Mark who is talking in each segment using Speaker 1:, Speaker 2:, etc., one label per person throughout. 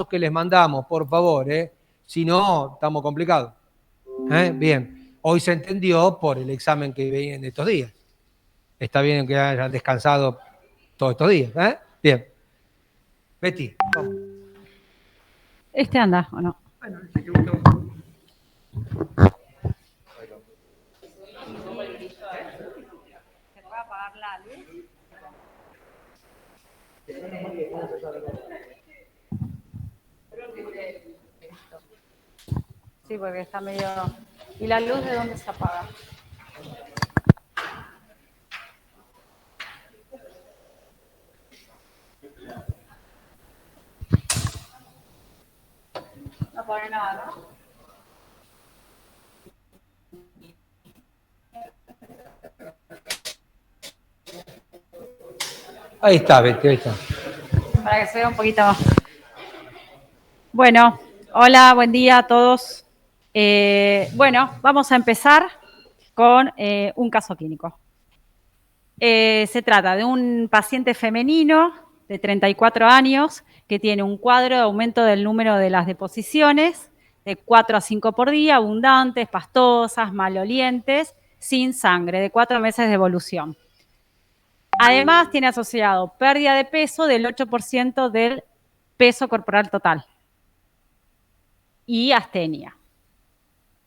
Speaker 1: que les mandamos, por favor, si no, estamos complicados. Bien, hoy se entendió por el examen que viene estos días. Está bien que hayan descansado todos estos días. Bien. Betty, vamos.
Speaker 2: ¿Este anda o no?
Speaker 1: Bueno,
Speaker 2: ¿Se puede apagar la luz? Sí, porque está medio... ¿Y la luz de dónde se apaga? No pone nada, ¿no?
Speaker 1: Ahí está, Betty, ahí está.
Speaker 2: Para que se vea un poquito más. Bueno, hola, buen día a todos. Bueno, vamos a empezar con un caso clínico. Se trata de un paciente femenino de 34 años que tiene un cuadro de aumento del número de las deposiciones de 4 a 5 por día, abundantes, pastosas, malolientes, sin sangre, de 4 meses de evolución. Además, tiene asociado pérdida de peso del 8% del peso corporal total y astenia.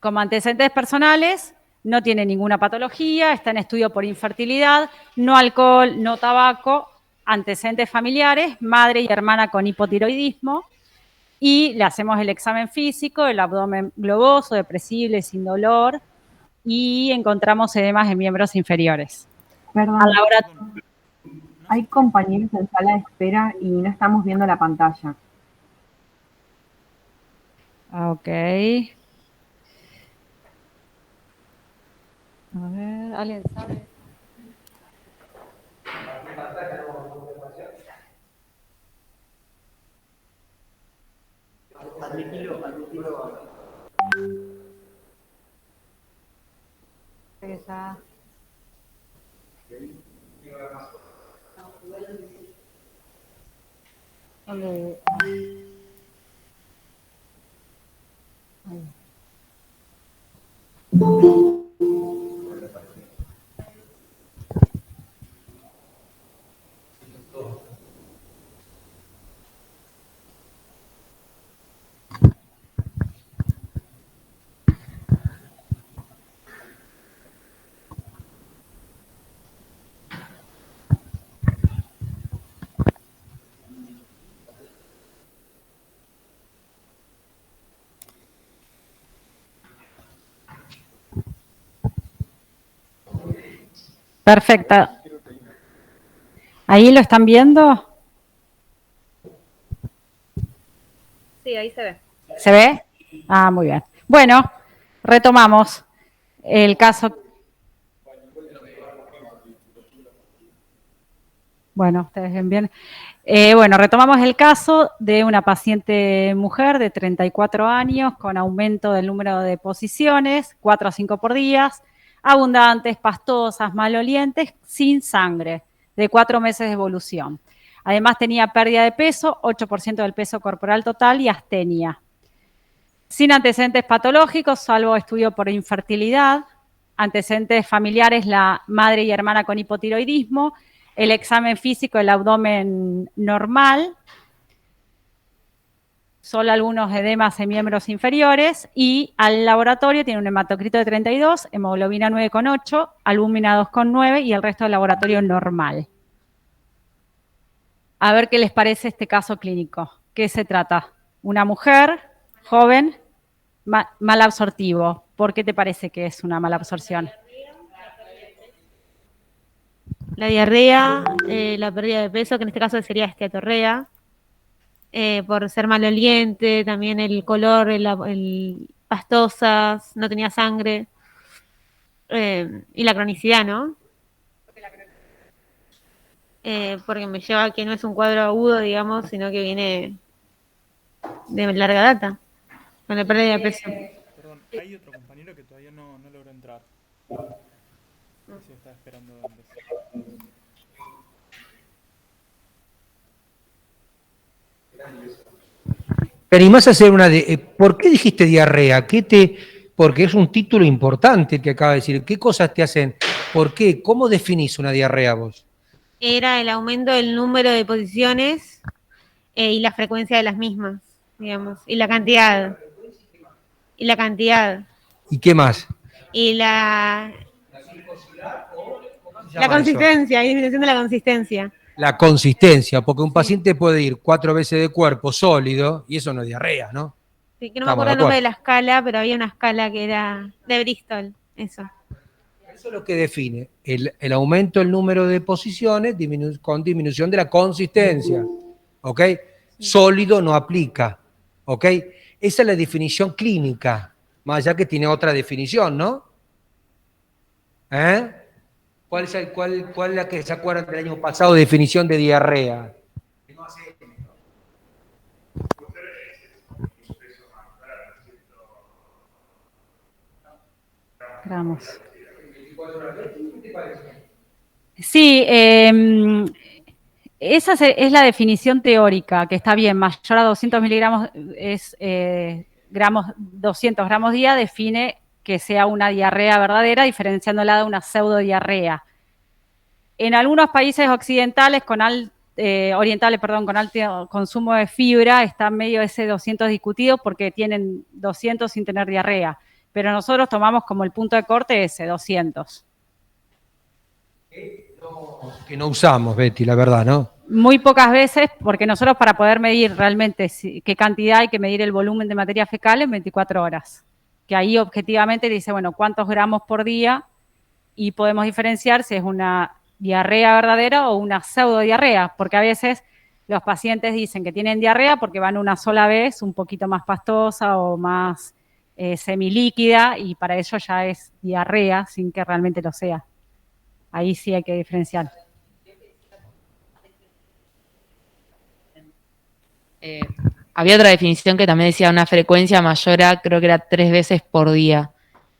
Speaker 2: Como antecedentes personales, no tiene ninguna patología, está en estudio por infertilidad, no alcohol, no tabaco, antecedentes familiares, madre y hermana con hipotiroidismo, y le hacemos el examen físico, el abdomen globoso, depresible, sin dolor, y encontramos edemas en miembros inferiores.
Speaker 3: Perdón, hay compañeros en sala de espera y no estamos viendo la pantalla.
Speaker 2: Ok. A ver, ¿alguien sabe? Esa. ¿Dónde? Perfecto. ¿Ahí lo están viendo?
Speaker 4: Sí, ahí se ve.
Speaker 2: ¿Se ve? Ah, muy bien. Bueno, retomamos el caso. Bueno, ustedes ven bien. Bueno, retomamos el caso de una paciente mujer de 34 años con aumento del número de posiciones, 4 a 5 por día, abundantes, pastosas, malolientes, sin sangre, de 4 meses de evolución. Además tenía pérdida de peso, 8% del peso corporal total y astenia. Sin antecedentes patológicos, salvo estudio por infertilidad, antecedentes familiares, la madre y hermana con hipotiroidismo, el examen físico, el abdomen normal, solo algunos edemas en miembros inferiores, y al laboratorio tiene un hematocrito de 32, hemoglobina 9,8, albúmina 2,9 y el resto del laboratorio normal. A ver qué les parece este caso clínico. ¿Qué se trata? Una mujer joven, mal absortivo. ¿Por qué te parece que es una mala absorción?
Speaker 4: La diarrea, la pérdida de peso, que en este caso sería esteatorrea, por ser maloliente, también el color, el pastosas, no tenía sangre, y la cronicidad, ¿no? Porque me lleva a que no es un cuadro agudo, digamos, sino que viene de larga data, con la pérdida de peso.
Speaker 5: Perdón, hay otro compañero que todavía no logró entrar. Se está esperando antes.
Speaker 1: ¿Te animás a hacer ¿por qué dijiste diarrea? Porque es un título importante que acaba de decir. ¿Qué cosas te hacen? ¿Por qué? ¿Cómo definís una diarrea vos?
Speaker 4: Era el aumento del número de posiciones y la frecuencia de las mismas, digamos, y la cantidad. Y la cantidad.
Speaker 1: ¿Y qué más?
Speaker 4: Y la
Speaker 1: ¿Cómo se llama eso?
Speaker 4: consistencia, y disminución de la consistencia.
Speaker 1: La consistencia, porque un
Speaker 4: Sí.
Speaker 1: paciente puede ir 4 veces de cuerpo sólido y eso no es diarrea, ¿no?
Speaker 4: Sí, que no me
Speaker 1: Estamos
Speaker 4: acuerdo
Speaker 1: de
Speaker 4: el nombre de
Speaker 1: acuerdo.
Speaker 4: la escala, pero había una escala que era de Bristol, eso.
Speaker 1: Eso es lo que define el aumento del número de posiciones con disminución de la consistencia. ¿Ok? Sólido no aplica. ¿Ok? Esa es la definición clínica, más allá que tiene otra definición, ¿no? ¿Eh? ¿Cuál es la que se acuerdan del año pasado, definición de diarrea?
Speaker 2: Gramos. Sí, esa es la definición teórica, que está bien, mayor a 200 miligramos es 200 gramos día, define que sea una diarrea verdadera, diferenciándola de una pseudodiarrea. En algunos países occidentales orientales, con alto consumo de fibra, está medio ese 200 discutido porque tienen 200 sin tener diarrea, pero nosotros tomamos como el punto de corte ese, 200.
Speaker 1: Que no usamos, Betty, la verdad, ¿no?
Speaker 2: Muy pocas veces, porque nosotros para poder medir realmente qué cantidad hay que medir el volumen de materia fecal en 24 horas. Que ahí objetivamente dice, bueno, cuántos gramos por día y podemos diferenciar si es una diarrea verdadera o una pseudodiarrea, porque a veces los pacientes dicen que tienen diarrea porque van una sola vez, un poquito más pastosa o más semilíquida, y para ello ya es diarrea sin que realmente lo sea. Ahí sí hay que diferenciar.
Speaker 6: Había otra definición que también decía una frecuencia mayor a, creo que era 3 veces por día.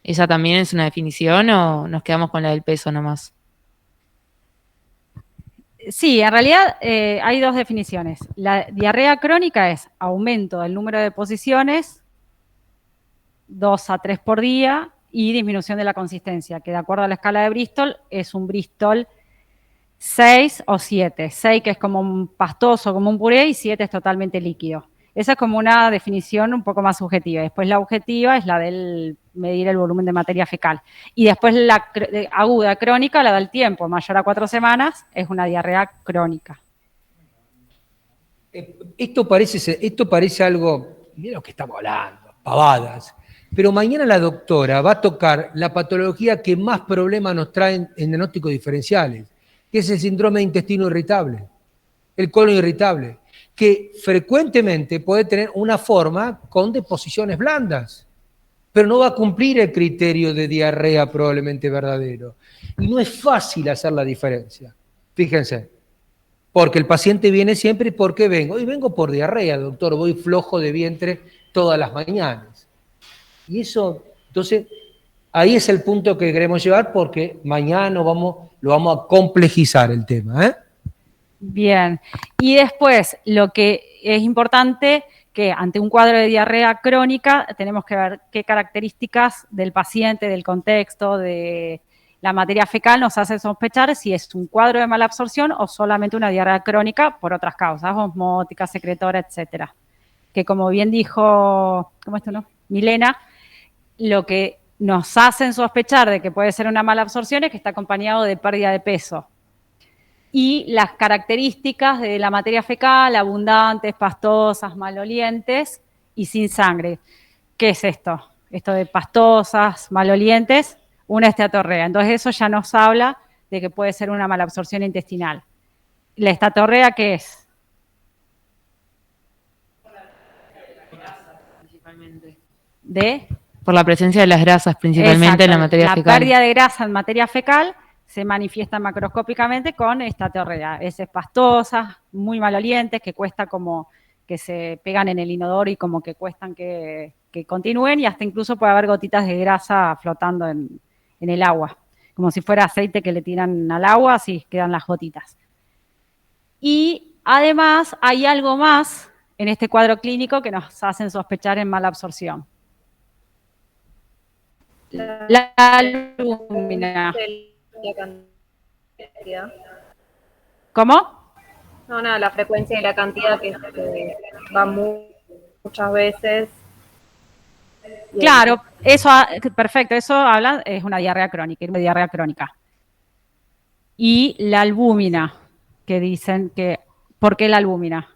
Speaker 6: ¿Esa también es una definición o nos quedamos con la del peso nomás?
Speaker 2: Sí, en realidad hay dos definiciones. La diarrea crónica es aumento del número de posiciones, 2 a 3 por día, y disminución de la consistencia, que de acuerdo a la escala de Bristol es un Bristol 6 o 7. 6 que es como un pastoso, como un puré, y 7 es totalmente líquido. Esa es como una definición un poco más subjetiva. Después la objetiva es la del medir el volumen de materia fecal. Y después la aguda crónica, la del tiempo, mayor a 4 semanas, es una diarrea crónica.
Speaker 1: Esto parece algo, mira lo que estamos hablando, pavadas. Pero mañana la doctora va a tocar la patología que más problemas nos traen en diagnósticos diferenciales, que es el síndrome de intestino irritable, el colon irritable, que frecuentemente puede tener una forma con deposiciones blandas, pero no va a cumplir el criterio de diarrea probablemente verdadero. Y no es fácil hacer la diferencia, fíjense, porque el paciente viene siempre, ¿por qué vengo? Hoy vengo por diarrea, doctor, voy flojo de vientre todas las mañanas. Y eso, entonces, ahí es el punto que queremos llevar porque mañana lo vamos a complejizar el tema, ¿eh?
Speaker 2: Bien. Y después, lo que es importante, que ante un cuadro de diarrea crónica tenemos que ver qué características del paciente, del contexto, de la materia fecal nos hace sospechar si es un cuadro de mala absorción o solamente una diarrea crónica por otras causas, osmótica, secretora, etcétera. Que como bien dijo, ¿cómo es tu nombre? Milena, lo que nos hacen sospechar de que puede ser una mala absorción es que está acompañado de pérdida de peso. Y las características de la materia fecal, abundantes, pastosas, malolientes y sin sangre. ¿Qué es esto? Esto de pastosas, malolientes, una esteatorrea. Entonces eso ya nos habla de que puede ser una malabsorción intestinal. ¿La esteatorrea qué es?
Speaker 6: Por la presencia de las grasas, principalmente.
Speaker 2: Exacto,
Speaker 6: en la materia fecal.
Speaker 2: La pérdida de grasa en materia fecal se manifiesta macroscópicamente con esteatorrea. Heces pastosas, muy malolientes, que cuesta como que se pegan en el inodoro y como que cuestan que continúen, y hasta incluso puede haber gotitas de grasa flotando en el agua, como si fuera aceite que le tiran al agua, así quedan las gotitas. Y además hay algo más en este cuadro clínico que nos hacen sospechar en mala absorción? La albúmina.
Speaker 4: La cantidad.
Speaker 2: ¿Cómo?
Speaker 4: No, nada, la frecuencia y la cantidad que va muchas veces.
Speaker 2: Claro, eso, perfecto, eso habla, es una diarrea crónica. Y la albúmina, que dicen que, ¿por qué la albúmina?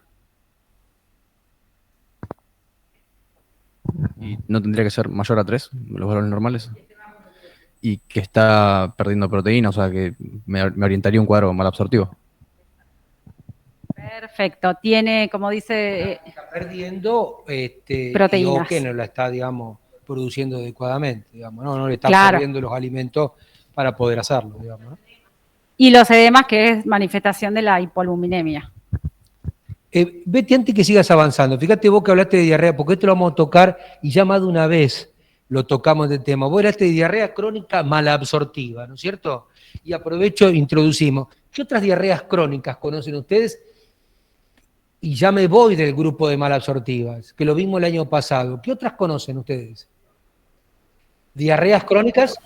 Speaker 7: Y no tendría que ser mayor a 3, los valores normales. Y que está perdiendo proteína, o sea que me orientaría un cuadro malabsortivo.
Speaker 2: Perfecto, tiene, como dice,
Speaker 1: Está perdiendo
Speaker 2: proteínas.
Speaker 1: y que no la está, digamos, produciendo adecuadamente, digamos, no le está
Speaker 2: Claro.
Speaker 1: perdiendo los alimentos para poder hacerlo, digamos, ¿no?
Speaker 2: Y los edemas, que es manifestación de la hipoaluminemia.
Speaker 1: Betty, antes que sigas avanzando, fíjate vos que hablaste de diarrea, porque esto lo vamos a tocar y ya más de una vez lo tocamos del tema. Vos hablaste de diarrea crónica malabsortiva, ¿no es cierto? Y aprovecho, introducimos. ¿Qué otras diarreas crónicas conocen ustedes? Y ya me voy del grupo de malabsortivas, que lo vimos el año pasado. ¿Qué otras conocen ustedes? ¿Diarreas crónicas?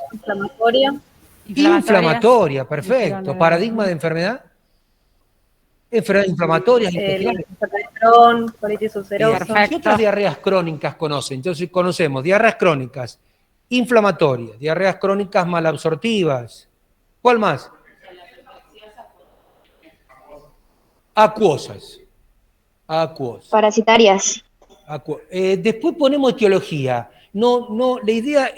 Speaker 1: Inflamatoria, perfecto. ¿Paradigma de enfermedad? Enfermedades inflamatorias, intestinales.
Speaker 4: Colitis ulcerosa.
Speaker 1: ¿Qué otras diarreas crónicas conocen? Entonces conocemos diarreas crónicas inflamatorias, diarreas crónicas malabsortivas. ¿Cuál más? Acuosas.
Speaker 8: Parasitarias.
Speaker 1: Después ponemos etiología. No, la idea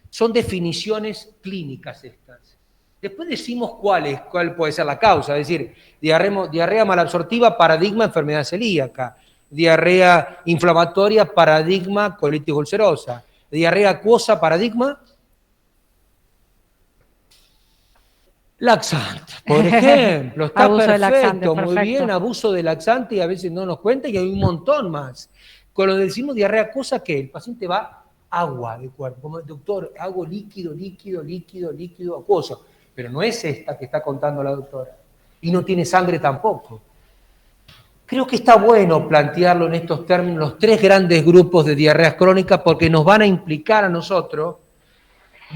Speaker 1: son definiciones clínicas estas. Después decimos cuál puede ser la causa, es decir, diarrea malabsortiva, paradigma, enfermedad celíaca, diarrea inflamatoria, paradigma, colitis ulcerosa, diarrea acuosa, paradigma, laxante, por ejemplo, está
Speaker 2: Abuso de laxante,
Speaker 1: perfecto, muy
Speaker 2: perfecto.
Speaker 1: bien, abuso de laxante y a veces no nos cuenta y hay un montón más. Cuando decimos diarrea acuosa, ¿qué? El paciente va agua del cuerpo, como el doctor, hago líquido, acuoso. Pero no es esta que está contando la doctora. Y no tiene sangre tampoco. Creo que está bueno plantearlo en estos términos, los 3 grandes grupos de diarreas crónicas, porque nos van a implicar a nosotros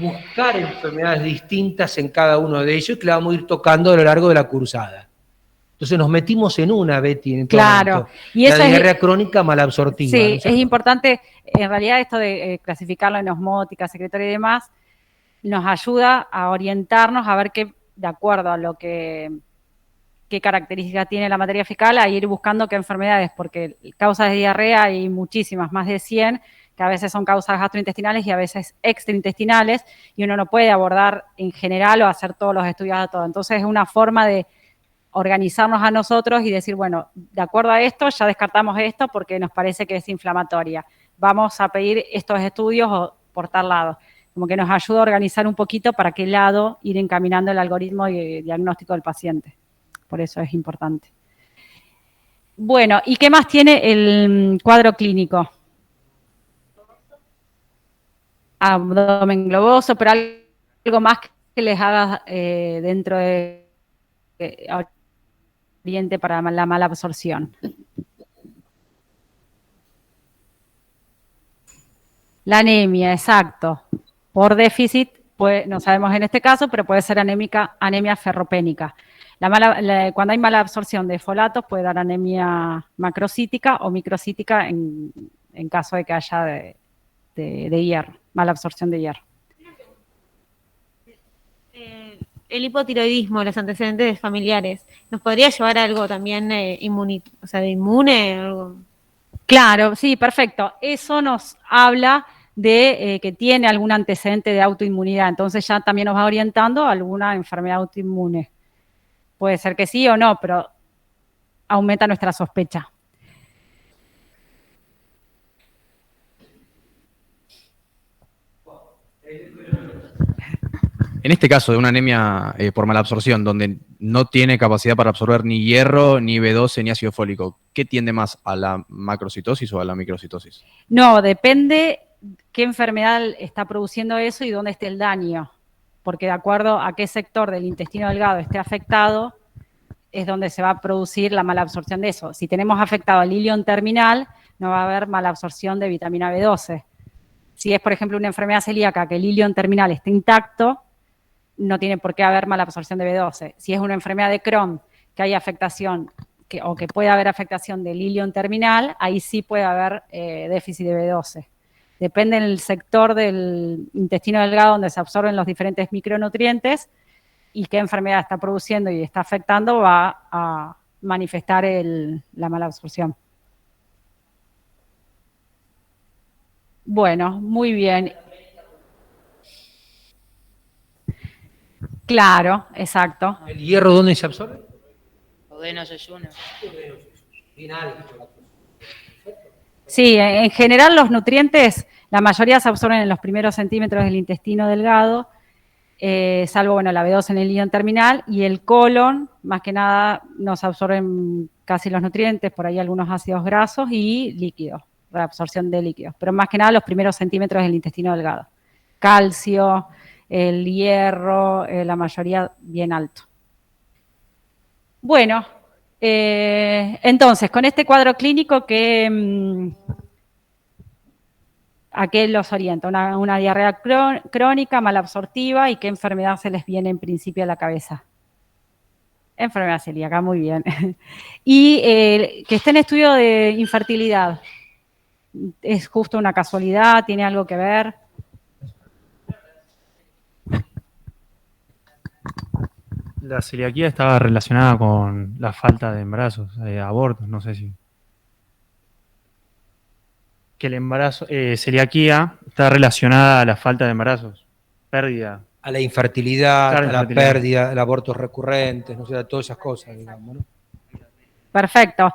Speaker 1: buscar enfermedades distintas en cada uno de ellos que la vamos a ir tocando a lo largo de la cursada. Entonces nos metimos en una, Betty, en todo momento.
Speaker 2: Y
Speaker 1: la
Speaker 2: eso
Speaker 1: diarrea crónica malabsortiva.
Speaker 2: Sí,
Speaker 1: ¿no?
Speaker 2: es importante, en realidad esto de clasificarlo en osmótica, secretoria y demás, nos ayuda a orientarnos a ver qué, de acuerdo a lo que qué características tiene la materia fecal, a ir buscando qué enfermedades, porque causas de diarrea hay muchísimas, más de 100, que a veces son causas gastrointestinales y a veces extraintestinales, y uno no puede abordar en general o hacer todos los estudios a todo. Entonces es una forma de organizarnos a nosotros y decir, bueno, de acuerdo a esto, ya descartamos esto porque nos parece que es inflamatoria. Vamos a pedir estos estudios o por tal lado. Como que nos ayuda a organizar un poquito para qué lado ir encaminando el algoritmo de diagnóstico del paciente. Por eso es importante. Bueno, ¿y qué más tiene el cuadro clínico? Abdomen globoso, pero algo más que les haga dentro de oriente para la mala absorción. La anemia, exacto. Por déficit, no sabemos en este caso, pero puede ser anemia ferropénica. Cuando hay mala absorción de folatos puede dar anemia macrocítica o microcítica en caso de que haya de hierro, mala absorción de hierro.
Speaker 4: El hipotiroidismo, los antecedentes familiares, ¿nos podría llevar a algo también de inmune? Algo?
Speaker 2: Claro, sí, perfecto. Eso nos habla de que tiene algún antecedente de autoinmunidad, entonces ya también nos va orientando a alguna enfermedad autoinmune. Puede ser que sí o no, pero aumenta nuestra sospecha.
Speaker 7: En este caso de una anemia por malabsorción, donde no tiene capacidad para absorber ni hierro, ni B12, ni ácido fólico, ¿qué tiende más, a la macrocitosis o a la microcitosis?
Speaker 2: No, depende qué enfermedad está produciendo eso y dónde esté el daño. Porque de acuerdo a qué sector del intestino delgado esté afectado, es donde se va a producir la mala absorción de eso. Si tenemos afectado el ilion terminal, no va a haber mala absorción de vitamina B12. Si es, por ejemplo, una enfermedad celíaca que el ilion terminal esté intacto, no tiene por qué haber mala absorción de B12. Si es una enfermedad de Crohn que hay afectación o que puede haber afectación del ilion terminal, ahí sí puede haber déficit de B12. Depende del sector del intestino delgado donde se absorben los diferentes micronutrientes y qué enfermedad está produciendo y está afectando, va a manifestar la mala absorción. Bueno, muy bien. Claro, exacto.
Speaker 1: ¿El hierro dónde se absorbe?
Speaker 6: Duodeno, yeyuno.
Speaker 2: Sí, en general los nutrientes, la mayoría se absorben en los primeros centímetros del intestino delgado, salvo, bueno, la B12 en el ilion terminal, y el colon, más que nada, nos absorben casi los nutrientes, por ahí algunos ácidos grasos y líquidos, reabsorción de líquidos, pero más que nada los primeros centímetros del intestino delgado. Calcio, el hierro, la mayoría bien alto. Bueno, entonces, con este cuadro clínico, ¿a qué los orienta? Una diarrea crónica, malabsortiva, ¿y qué enfermedad se les viene en principio a la cabeza? Enfermedad celíaca, muy bien. Y que esté en estudio de infertilidad, ¿es justo una casualidad? ¿Tiene algo que ver?
Speaker 8: La celiaquía estaba relacionada con la falta de embarazos, abortos, no sé si. Que el embarazo, celiaquía está relacionada a la falta de embarazos, pérdida.
Speaker 1: A la infertilidad,
Speaker 8: Claro,
Speaker 1: a la
Speaker 8: infertilidad.
Speaker 1: pérdida, el abortos recurrentes, no sé, a todas esas cosas, digamos, ¿no?
Speaker 2: Perfecto.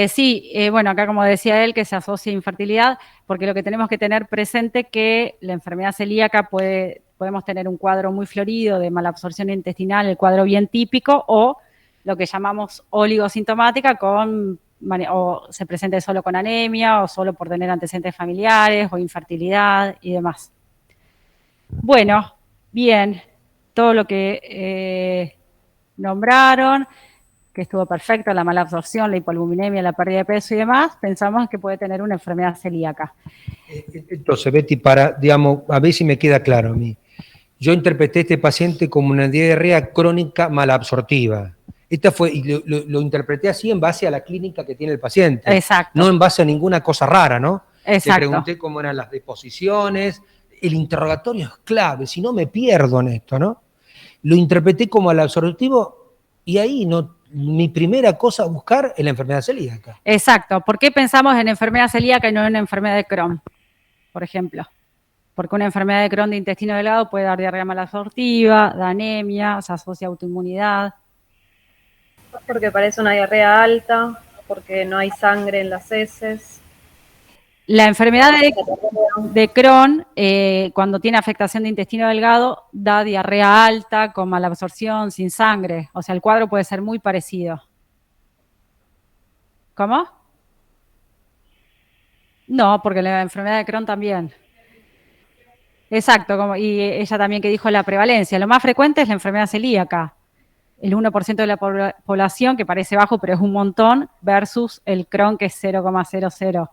Speaker 2: Sí, bueno, acá como decía él, que se asocia a infertilidad, porque lo que tenemos que tener presente que la enfermedad celíaca podemos tener un cuadro muy florido de malabsorción intestinal, el cuadro bien típico, o lo que llamamos oligosintomática, o se presente solo con anemia, o solo por tener antecedentes familiares, o infertilidad y demás. Bueno, bien, todo lo que nombraron, que estuvo perfecto, la mala absorción, la hipoalbuminemia, la pérdida de peso y demás, pensamos que puede tener una enfermedad celíaca.
Speaker 1: Entonces, Betty, digamos, a ver si me queda claro a mí. Yo interpreté a este paciente como una diarrea crónica malabsortiva. Esta fue, y lo interpreté así en base a la clínica que tiene el paciente.
Speaker 2: Exacto.
Speaker 1: No en base a ninguna cosa rara, ¿no?
Speaker 2: Exacto.
Speaker 1: Te pregunté cómo eran las deposiciones. El interrogatorio es clave, si no me pierdo en esto, ¿no? Lo interpreté como malabsortivo y ahí mi primera cosa a buscar es la enfermedad celíaca.
Speaker 2: Exacto. ¿Por qué pensamos en enfermedad celíaca y no en enfermedad de Crohn, por ejemplo? Porque una enfermedad de Crohn de intestino delgado puede dar diarrea malabsortiva, da anemia, se asocia a autoinmunidad.
Speaker 9: Porque parece una diarrea alta, porque no hay sangre en las heces.
Speaker 2: La enfermedad de Crohn, cuando tiene afectación de intestino delgado, da diarrea alta, con malabsorción, sin sangre. O sea, el cuadro puede ser muy parecido. ¿Cómo? No, porque la enfermedad de Crohn también. Exacto, y ella también que dijo la prevalencia. Lo más frecuente es la enfermedad celíaca. El 1% de la población, que parece bajo, pero es un montón, versus el Crohn, que es 0,00.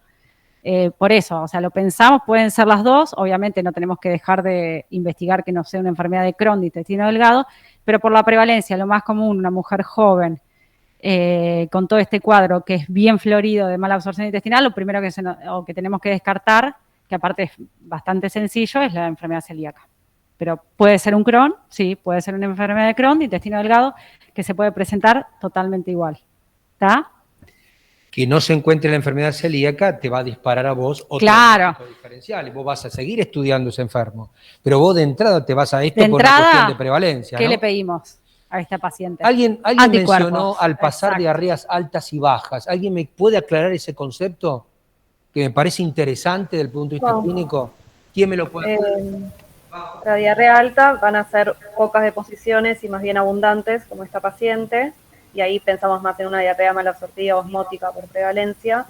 Speaker 2: Por eso, o sea, lo pensamos, pueden ser las dos. Obviamente no tenemos que dejar de investigar que no sea una enfermedad de Crohn de intestino delgado, pero por la prevalencia, lo más común, una mujer joven, con todo este cuadro que es bien florido de mala absorción intestinal, lo primero que tenemos que descartar, que aparte es bastante sencillo, es la enfermedad celíaca. Pero puede ser un Crohn, sí, puede ser una enfermedad de Crohn de intestino delgado que se puede presentar totalmente igual. ¿Está?
Speaker 1: Que no se encuentre la enfermedad celíaca te va a disparar a vos otro diagnóstico diferencial y vos vas a seguir estudiando ese enfermo. Pero vos de entrada te vas a esto por una cuestión de prevalencia,
Speaker 2: ¿qué
Speaker 1: ¿no?
Speaker 2: le pedimos a esta paciente?
Speaker 1: Alguien mencionó al pasar diarreas altas y bajas. ¿Alguien me puede aclarar ese concepto? Que me parece interesante desde el punto de vista clínico. ¿Quién me lo puede aclarar?
Speaker 9: La diarrea alta van a ser pocas deposiciones y más bien abundantes, como esta paciente, y ahí pensamos más en una diarrea malabsortiva o osmótica por prevalencia,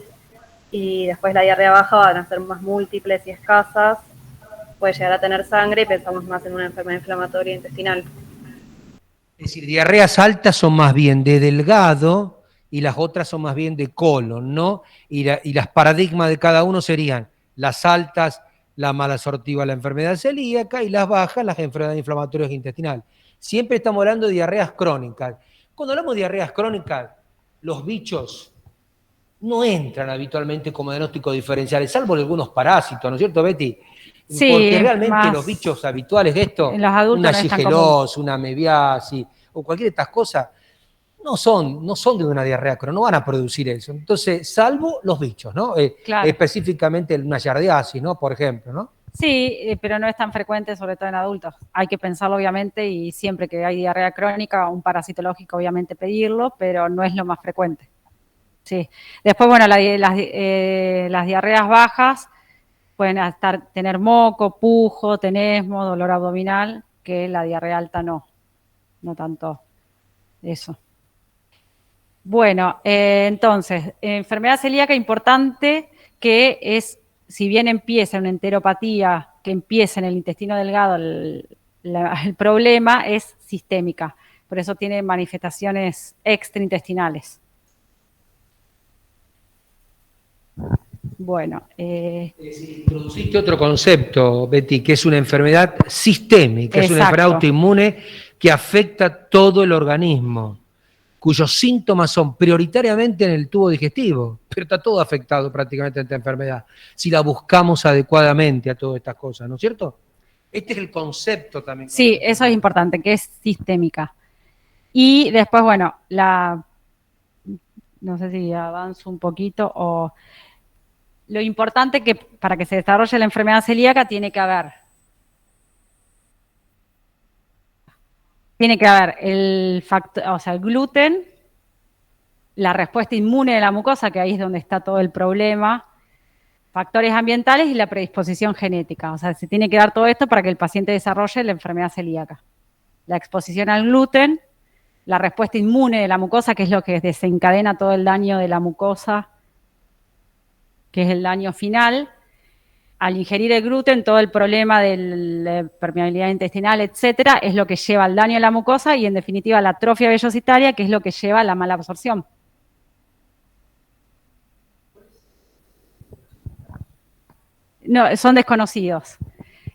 Speaker 9: y después la diarrea baja van a ser más múltiples y escasas, puede llegar a tener sangre y pensamos más en una enfermedad inflamatoria intestinal.
Speaker 1: Es decir, diarreas altas son más bien de delgado y las otras son más bien de colon, ¿no? Y las paradigmas de cada uno serían las altas, la malabsortiva, la enfermedad celíaca, y las bajas, las enfermedades inflamatorias intestinales. Siempre estamos hablando de diarreas crónicas. Cuando hablamos de diarreas crónicas, los bichos no entran habitualmente como diagnóstico diferencial, salvo algunos parásitos, ¿no es cierto, Betty?
Speaker 2: Sí,
Speaker 1: porque realmente
Speaker 2: más
Speaker 1: los bichos habituales de esto,
Speaker 2: en los adultos
Speaker 1: una
Speaker 2: no es tan
Speaker 1: shigelosis, una amebiasis o cualquiera de estas cosas, no son de una diarrea crónica, no van a producir eso. Entonces, salvo los bichos, ¿no?
Speaker 2: Claro.
Speaker 1: Específicamente una yardiasis, ¿no? Por ejemplo, ¿no?
Speaker 2: Sí, pero no es tan frecuente, sobre todo en adultos. Hay que pensarlo, obviamente, y siempre que hay diarrea crónica, un parasitológico, obviamente, pedirlo, pero no es lo más frecuente. Sí. Después, bueno, las diarreas bajas pueden tener moco, pujo, tenesmo, dolor abdominal, que la diarrea alta no tanto eso. Bueno, entonces, enfermedad celíaca importante que es, si bien empieza una enteropatía que empieza en el intestino delgado, el problema es sistémica, por eso tiene manifestaciones extraintestinales. Bueno.
Speaker 1: Introduciste otro concepto, Betty, que es una enfermedad sistémica, es una
Speaker 2: Exacto.
Speaker 1: enfermedad autoinmune que afecta a todo el organismo, cuyos síntomas son prioritariamente en el tubo digestivo, pero está todo afectado prácticamente en esta enfermedad, si la buscamos adecuadamente a todas estas cosas, ¿no es cierto? Este es el concepto también.
Speaker 2: Sí, eso es importante, que es sistémica. Y después, bueno, no sé si avanzo un poquito o... Lo importante que para que se desarrolle la enfermedad celíaca tiene que haber el factor, o sea, el gluten, la respuesta inmune de la mucosa, que ahí es donde está todo el problema, factores ambientales y la predisposición genética. O sea, se tiene que dar todo esto para que el paciente desarrolle la enfermedad celíaca. La exposición al gluten, la respuesta inmune de la mucosa, que es lo que desencadena todo el daño de la mucosa, que es el daño final. Al ingerir el gluten, todo el problema de la permeabilidad intestinal, etcétera, es lo que lleva al daño de la mucosa y, en definitiva, la atrofia vellositaria, que es lo que lleva a la mala absorción. No, son desconocidos.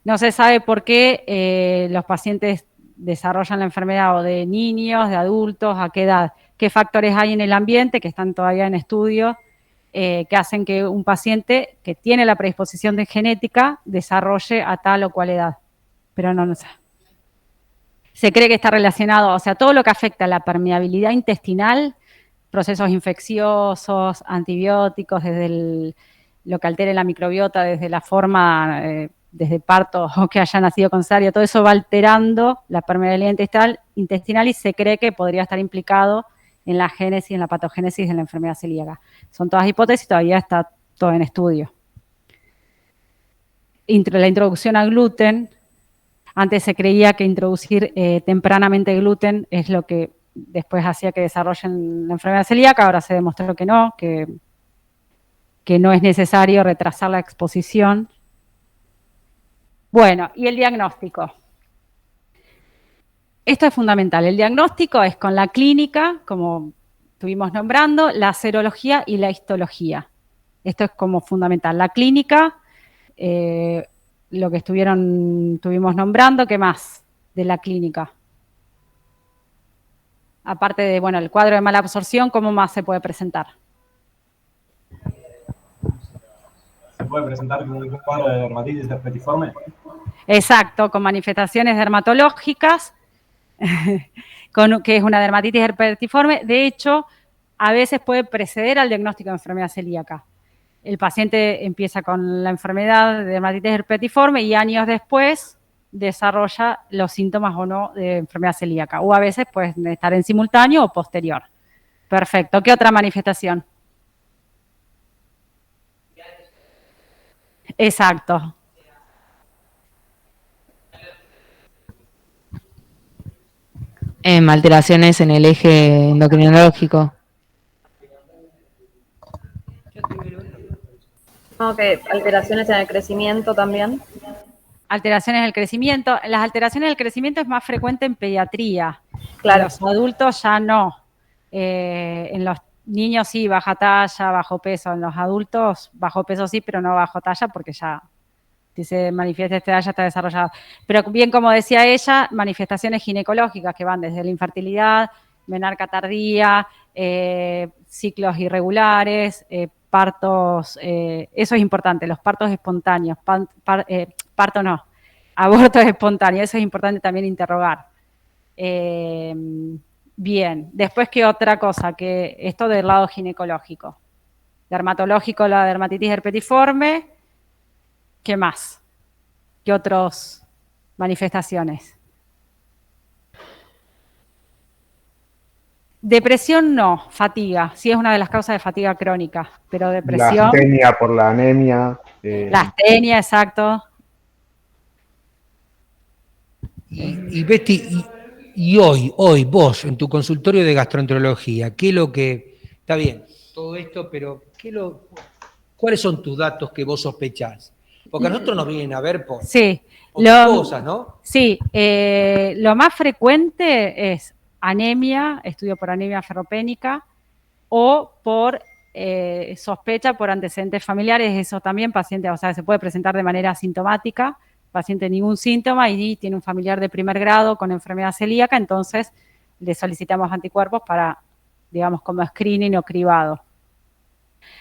Speaker 2: No se sabe por qué los pacientes desarrollan la enfermedad, o de niños, de adultos, a qué edad, qué factores hay en el ambiente que están todavía en estudio, que hacen que un paciente que tiene la predisposición de genética desarrolle a tal o cual edad. Pero no sé. Se cree que está relacionado, o sea, todo lo que afecta a la permeabilidad intestinal, procesos infecciosos, antibióticos, desde lo que altere la microbiota, desde la forma, desde parto o que haya nacido con cesárea, todo eso va alterando la permeabilidad intestinal y se cree que podría estar implicado en la génesis, en la patogénesis de la enfermedad celíaca. Son todas hipótesis, todavía está todo en estudio. La introducción al gluten, antes se creía que introducir tempranamente gluten es lo que después hacía que desarrollen la enfermedad celíaca, ahora se demostró que no, que no es necesario retrasar la exposición. Bueno, y el diagnóstico. Esto es fundamental. El diagnóstico es con la clínica, como estuvimos nombrando, la serología y la histología. Esto es como fundamental. La clínica, lo que estuvimos nombrando, ¿qué más de la clínica? Aparte de, bueno, el cuadro de mala absorción, ¿cómo más se puede presentar?
Speaker 10: ¿Se puede presentar con un cuadro de dermatitis herpetiforme?
Speaker 2: Exacto, con manifestaciones dermatológicas, que es una dermatitis herpetiforme. De hecho, a veces puede preceder al diagnóstico de enfermedad celíaca. El paciente empieza con la enfermedad de dermatitis herpetiforme y años después desarrolla los síntomas o no de enfermedad celíaca. O a veces pueden estar en simultáneo o posterior. Perfecto. ¿Qué otra manifestación? Exacto.
Speaker 6: Alteraciones en el eje endocrinológico.
Speaker 9: Ok, alteraciones en el crecimiento también.
Speaker 2: Alteraciones del crecimiento. Las alteraciones del crecimiento es más frecuente en pediatría.
Speaker 9: Claro.
Speaker 2: Los adultos ya no. En los niños sí, baja talla, bajo peso. En los adultos, bajo peso sí, pero no bajo talla porque ya, si se manifiesta esta edad, ya está desarrollado. Pero bien, como decía ella, manifestaciones ginecológicas que van desde la infertilidad, menarca tardía, ciclos irregulares, partos, eso es importante, los partos espontáneos, parto no, abortos espontáneos, eso es importante también interrogar. Bien, después, ¿qué otra cosa? Que esto del lado ginecológico. Dermatológico, la dermatitis herpetiforme. ¿Qué más? ¿Qué otras manifestaciones? Depresión no, fatiga. Sí es una de las causas de fatiga crónica, pero
Speaker 11: La
Speaker 2: depresión.
Speaker 11: astenia por la anemia.
Speaker 2: La astenia, exacto.
Speaker 1: Y Betty, y hoy, vos, en tu consultorio de gastroenterología, ¿qué es lo que... Está bien, todo esto, pero ¿cuáles son tus datos que vos sospechás? Porque a nosotros nos vienen a ver por
Speaker 2: Sí,
Speaker 1: otras cosas, ¿no?
Speaker 2: Sí, lo más frecuente es anemia, estudio por anemia ferropénica, o por sospecha por antecedentes familiares, eso también, paciente, o sea, se puede presentar de manera asintomática, paciente ningún síntoma y tiene un familiar de primer grado con enfermedad celíaca, entonces le solicitamos anticuerpos para, digamos, como screening o cribado.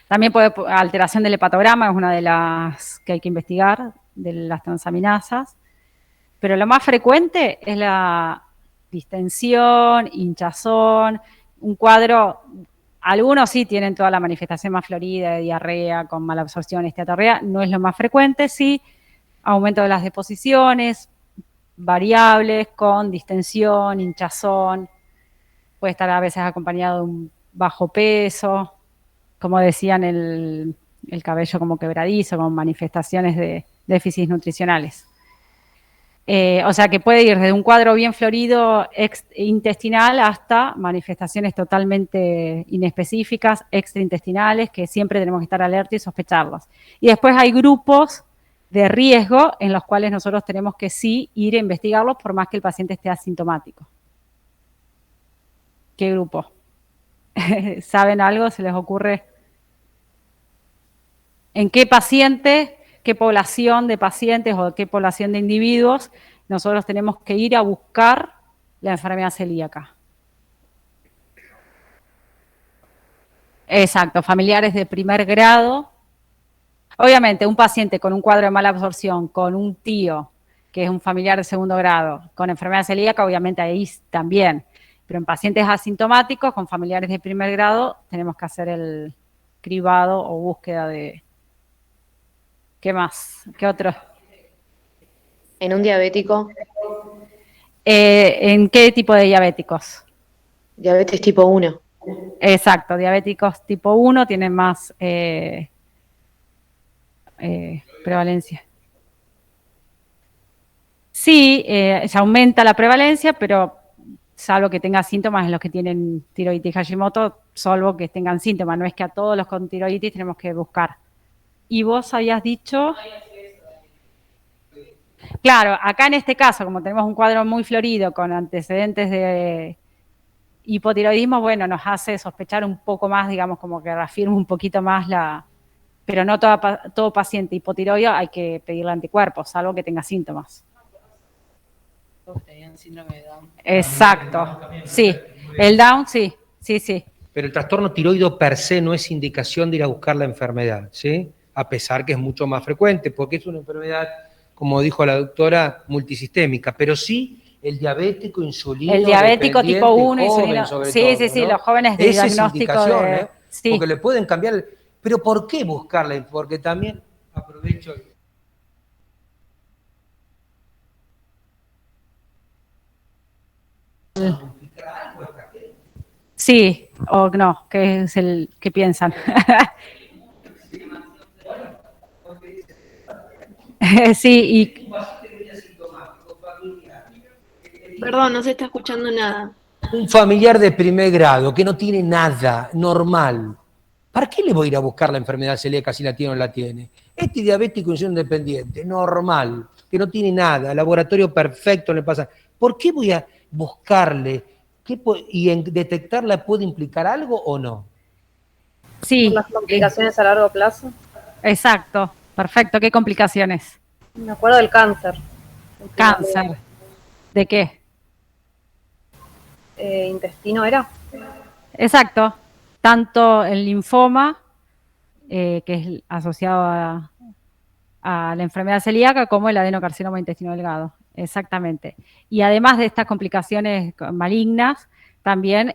Speaker 2: También puede alteración del hepatograma, es una de las que hay que investigar, de las transaminasas, pero lo más frecuente es la distensión, hinchazón, un cuadro, algunos sí tienen toda la manifestación más florida de diarrea con malabsorción, esteatorrea, no es lo más frecuente, sí, aumento de las deposiciones, variables con distensión, hinchazón, puede estar a veces acompañado de un bajo peso, como decían, el cabello como quebradizo, con manifestaciones de déficits nutricionales. O sea que puede ir desde un cuadro bien florido intestinal hasta manifestaciones totalmente inespecíficas, extraintestinales, que siempre tenemos que estar alerta y sospecharlos. Y después hay grupos de riesgo en los cuales nosotros tenemos que sí ir a investigarlos por más que el paciente esté asintomático. ¿Qué grupo? ¿Saben algo? ¿Se les ocurre? ¿En qué paciente, qué población de pacientes o qué población de individuos nosotros tenemos que ir a buscar la enfermedad celíaca? Exacto, familiares de primer grado. Obviamente, un paciente con un cuadro de mala absorción, con un tío que es un familiar de segundo grado, con enfermedad celíaca, obviamente ahí también. Pero en pacientes asintomáticos, con familiares de primer grado, tenemos que hacer el cribado o búsqueda de... ¿Qué más? ¿Qué otro?
Speaker 12: En un diabético.
Speaker 2: ¿En qué tipo de diabéticos?
Speaker 12: Diabetes tipo 1.
Speaker 2: Exacto, diabéticos tipo 1 tienen más prevalencia. Sí, se aumenta la prevalencia, pero salvo que tenga síntomas en los que tienen tiroiditis Hashimoto, salvo que tengan síntomas, no es que a todos los con tiroiditis tenemos que buscar. Y vos habías dicho... Claro, acá en este caso, como tenemos un cuadro muy florido con antecedentes de hipotiroidismo, bueno, nos hace sospechar un poco más, digamos, como que reafirma un poquito más la... Pero no todo paciente hipotiroideo hay que pedirle anticuerpos, salvo que tenga síntomas.
Speaker 6: Todos tenían síndrome de Down.
Speaker 2: Exacto, sí. El Down, sí.
Speaker 1: Pero el trastorno tiroideo per se no es indicación de ir a buscar la enfermedad, ¿sí? A pesar que es mucho más frecuente, porque es una enfermedad, como dijo la doctora, multisistémica, pero sí el diabético insulino.
Speaker 2: El diabético tipo 1, insulino. Sí,
Speaker 1: ¿no?
Speaker 2: los jóvenes de diagnóstico de...
Speaker 1: Sí. Porque le pueden cambiar. Pero ¿por qué buscarla? Porque también, aprovecho...
Speaker 2: Sí, o no, que es el que piensan. Sí, y...
Speaker 13: Perdón, no se está escuchando nada.
Speaker 1: Un familiar de primer grado que no tiene nada, normal. ¿Para qué le voy a ir a buscar la enfermedad celíaca si la tiene o no la tiene? Este diabético insulino dependiente, normal, que no tiene nada, laboratorio perfecto le pasa. ¿Por qué voy a buscarle ¿Y en detectarla puede implicar algo o no?
Speaker 2: Sí.
Speaker 9: Las complicaciones a largo plazo.
Speaker 2: Exacto, perfecto. ¿Qué complicaciones?
Speaker 9: Me acuerdo del cáncer.
Speaker 2: Cáncer. ¿De qué?
Speaker 9: Intestino era.
Speaker 2: Exacto. Tanto el linfoma, que es asociado a la enfermedad celíaca, como el adenocarcinoma de intestino delgado. Exactamente. Y además de estas complicaciones malignas, también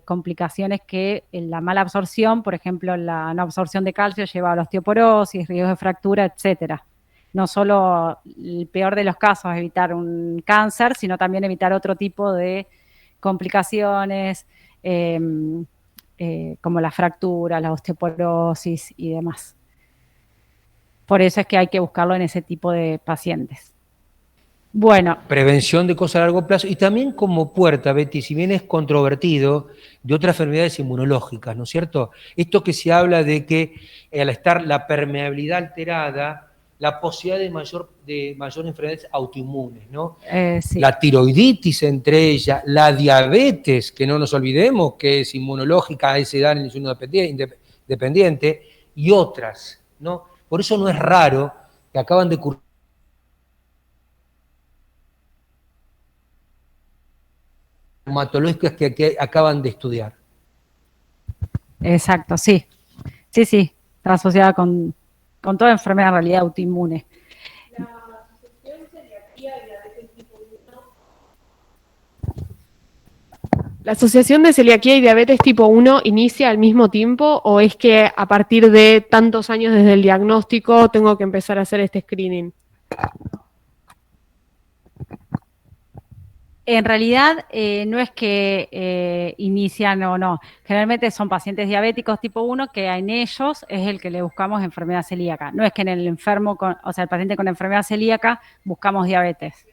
Speaker 2: complicaciones que en la mala absorción, por ejemplo, la no absorción de calcio lleva a la osteoporosis, riesgos de fractura, etcétera. No solo el peor de los casos evitar un cáncer, sino también evitar otro tipo de complicaciones, como la fractura, la osteoporosis y demás. Por eso es que hay que buscarlo en ese tipo de pacientes. Bueno.
Speaker 1: Prevención de cosas a largo plazo y también como puerta, Betty, si bien es controvertido, de otras enfermedades inmunológicas, ¿no es cierto? Esto que se habla de que al estar la permeabilidad alterada, la posibilidad de mayor enfermedades autoinmunes, ¿no?
Speaker 2: Sí.
Speaker 1: La tiroiditis entre ellas, la diabetes, que no nos olvidemos que es inmunológica a esa edad en el insulino dependiente, y otras, ¿no? Por eso no es raro que acaban de cursar reumatológicas que acaban de estudiar.
Speaker 2: Exacto, sí. Sí, sí. Está asociada con toda enfermedad en realidad autoinmune.
Speaker 14: ¿La asociación de celiaquía y diabetes tipo 1 inicia al mismo tiempo o es que a partir de tantos años desde el diagnóstico tengo que empezar a hacer este screening?
Speaker 2: En realidad no es que inician o no. Generalmente son pacientes diabéticos tipo 1 que en ellos es el que le buscamos enfermedad celíaca. No es que en el enfermo, o sea, el paciente con enfermedad celíaca buscamos diabetes.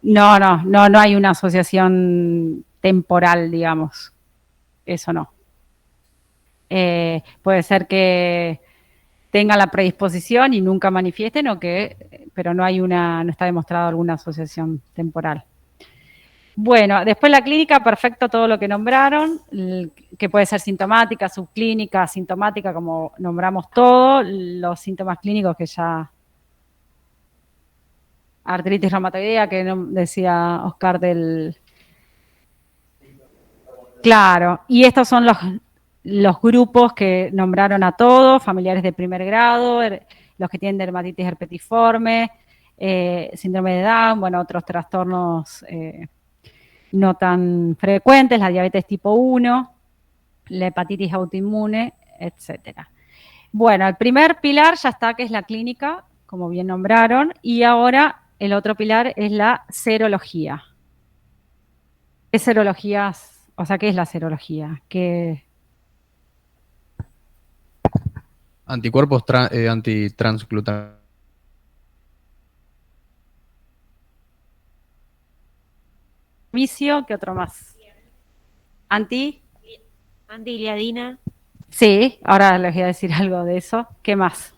Speaker 2: No hay una asociación temporal, digamos. Eso no. Puede ser que tengan la predisposición y nunca manifiesten pero no está demostrado alguna asociación temporal. Bueno, después la clínica, perfecto todo lo que nombraron, que puede ser sintomática, subclínica, asintomática, como nombramos todo, los síntomas clínicos que ya... Artritis reumatoidea, que decía Oscar del... Claro, y estos son los grupos que nombraron a todos, familiares de primer grado, los que tienen dermatitis herpetiforme, síndrome de Down, bueno, otros trastornos no tan frecuentes, la diabetes tipo 1, la hepatitis autoinmune, etcétera. Bueno, el primer pilar ya está, que es la clínica, como bien nombraron, y ahora el otro pilar es la serología. ¿Qué serologías? O sea, ¿qué es la serología?
Speaker 7: Anticuerpos antitransglutamados.
Speaker 2: ¿Qué otro más?
Speaker 4: Anti-iliadina.
Speaker 2: Sí, ahora les voy a decir algo de eso. ¿Qué más?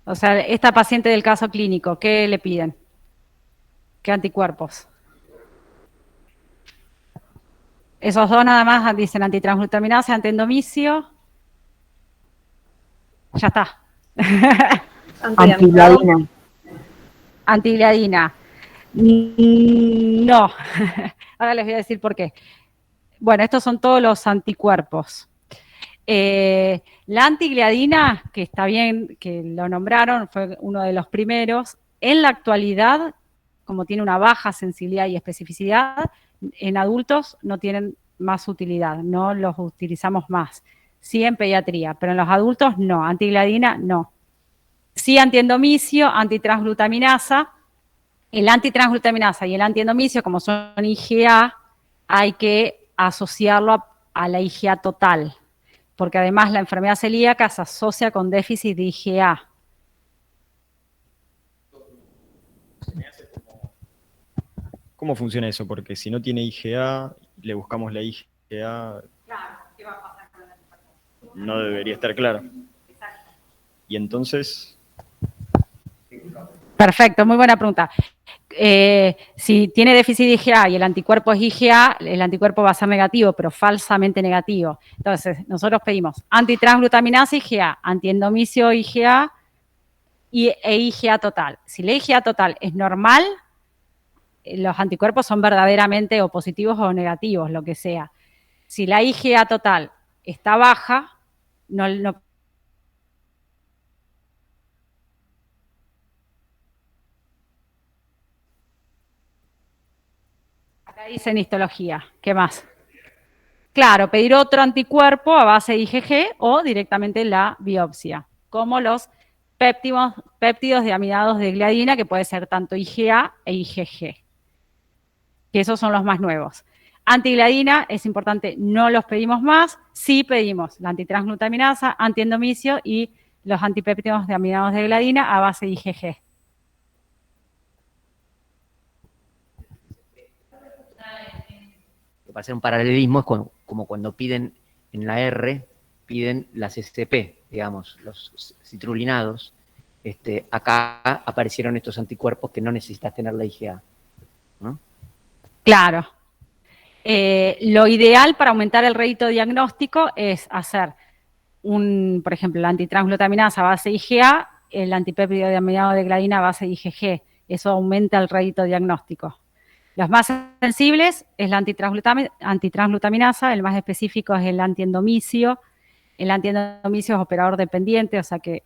Speaker 2: O sea, esta paciente del caso clínico, ¿qué le piden? ¿Qué anticuerpos? Esos dos nada más dicen antitransglutaminasa, antiendomicio. Ya está.
Speaker 3: Antigliadina.
Speaker 2: Antigliadina. No. Ahora les voy a decir por qué. Bueno, estos son todos los anticuerpos. La antigliadina, que está bien que lo nombraron, fue uno de los primeros. En la actualidad, como tiene una baja sensibilidad y especificidad, en adultos no tienen más utilidad, no los utilizamos más. Sí en pediatría, pero en los adultos no. Antigliadina no. Sí antiendomicio, antitransglutaminasa. El antitransglutaminasa y el antiendomicio, como son IgA, hay que asociarlo a la IgA total, porque además la enfermedad celíaca se asocia con déficit de IgA.
Speaker 15: ¿Cómo funciona eso? Porque si no tiene IgA, le buscamos la IgA.
Speaker 2: Claro, ¿qué va a pasar con la
Speaker 15: No debería estar claro.
Speaker 2: Exacto.
Speaker 15: Y entonces,
Speaker 2: Perfecto, muy buena pregunta. Si tiene déficit de IgA y el anticuerpo es IgA, el anticuerpo va a ser negativo, pero falsamente negativo. Entonces, nosotros pedimos antitransglutaminasa IgA, antiendomicio IgA e IgA total. Si la IgA total es normal, los anticuerpos son verdaderamente o positivos o negativos, lo que sea. Si la IgA total está baja, no acá dice en histología. ¿Qué más? Claro, pedir otro anticuerpo a base de IgG o directamente la biopsia, como los péptidos de amidados de gliadina, que puede ser tanto IgA e IgG, que esos son los más nuevos. Antigliadina, es importante, no los pedimos más, sí pedimos la antitransglutaminasa, antiendomicio y los antipéptidos de amidados de gliadina a base de IgG.
Speaker 16: Para hacer un paralelismo es como cuando piden en la R, piden las SCP, digamos, los citrulinados. Acá aparecieron estos anticuerpos que no necesitas tener la IgA, ¿no?
Speaker 2: Claro. Lo ideal para aumentar el rédito diagnóstico es hacer por ejemplo, la antitransglutaminasa a base de IgA, el antipéptido de amidado de gliadina a base de IgG. Eso aumenta el rédito diagnóstico. Los más sensibles es la antitransglutaminasa, el más específico es el antiendomicio. El antiendomicio es operador dependiente, o sea que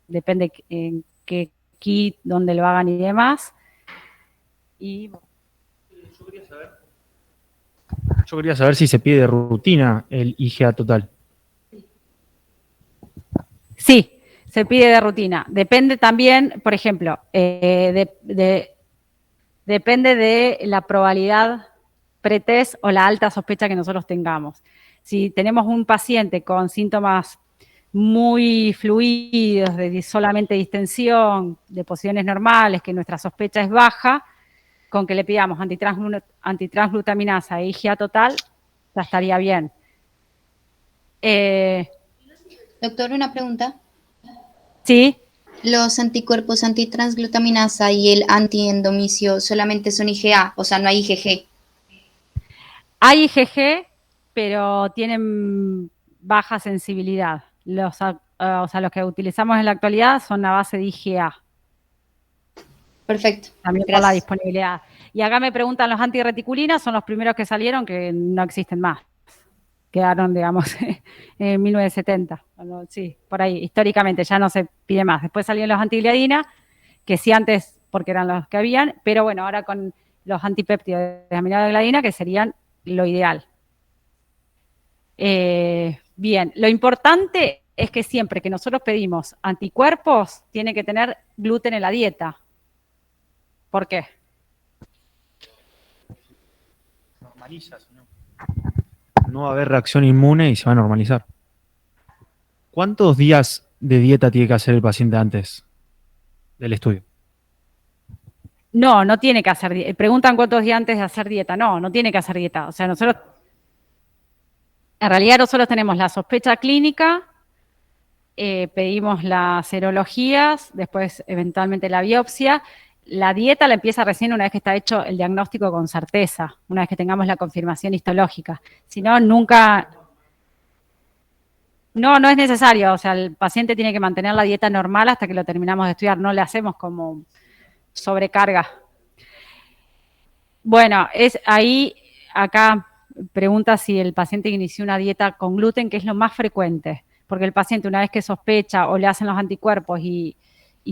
Speaker 2: depende en qué kit, dónde lo hagan y demás. Y
Speaker 8: Yo quería saber si se pide de rutina el IgA total.
Speaker 2: sí, se pide de rutina. Depende también, por ejemplo, depende de la probabilidad pretest o la alta sospecha que nosotros tengamos. Si tenemos un paciente con síntomas muy fluidos, de solamente distensión, de posiciones normales, que nuestra sospecha es baja, con que le pidamos antitransglutaminasa e IgA total, ya estaría bien.
Speaker 17: Doctor, una pregunta.
Speaker 2: Sí.
Speaker 17: ¿Los anticuerpos antitransglutaminasa y el antiendomicio solamente son IgA, o sea, no hay IgG?
Speaker 2: Hay IgG, pero tienen baja sensibilidad. Los que utilizamos en la actualidad son a base de IgA.
Speaker 17: Perfecto.
Speaker 2: También por la disponibilidad. Y acá me preguntan los antirreticulinas, son los primeros que salieron que no existen más. Quedaron, digamos, en 1970. Bueno, sí, por ahí, históricamente ya no se pide más. Después salieron los antigliadina, que sí antes, porque eran los que habían, pero bueno, ahora con los antipéptidos de amidado de gliadina, que serían lo ideal. Bien, lo importante es que siempre que nosotros pedimos anticuerpos, tiene que tener gluten en la dieta. ¿Por qué?
Speaker 8: Normalizas, ¿no? No va a haber reacción inmune y se va a normalizar. ¿Cuántos días de dieta tiene que hacer el paciente antes del estudio?
Speaker 2: No tiene que hacer dieta. Preguntan cuántos días antes de hacer dieta. No tiene que hacer dieta. O sea, nosotros, en realidad nosotros tenemos la sospecha clínica, pedimos las serologías, después eventualmente la biopsia. La dieta la empieza recién una vez que está hecho el diagnóstico con certeza, una vez que tengamos la confirmación histológica. Si no, nunca... No es necesario. O sea, el paciente tiene que mantener la dieta normal hasta que lo terminamos de estudiar. No le hacemos como sobrecarga. Bueno, acá pregunta si el paciente inició una dieta con gluten, que es lo más frecuente. Porque el paciente, una vez que sospecha o le hacen los anticuerpos y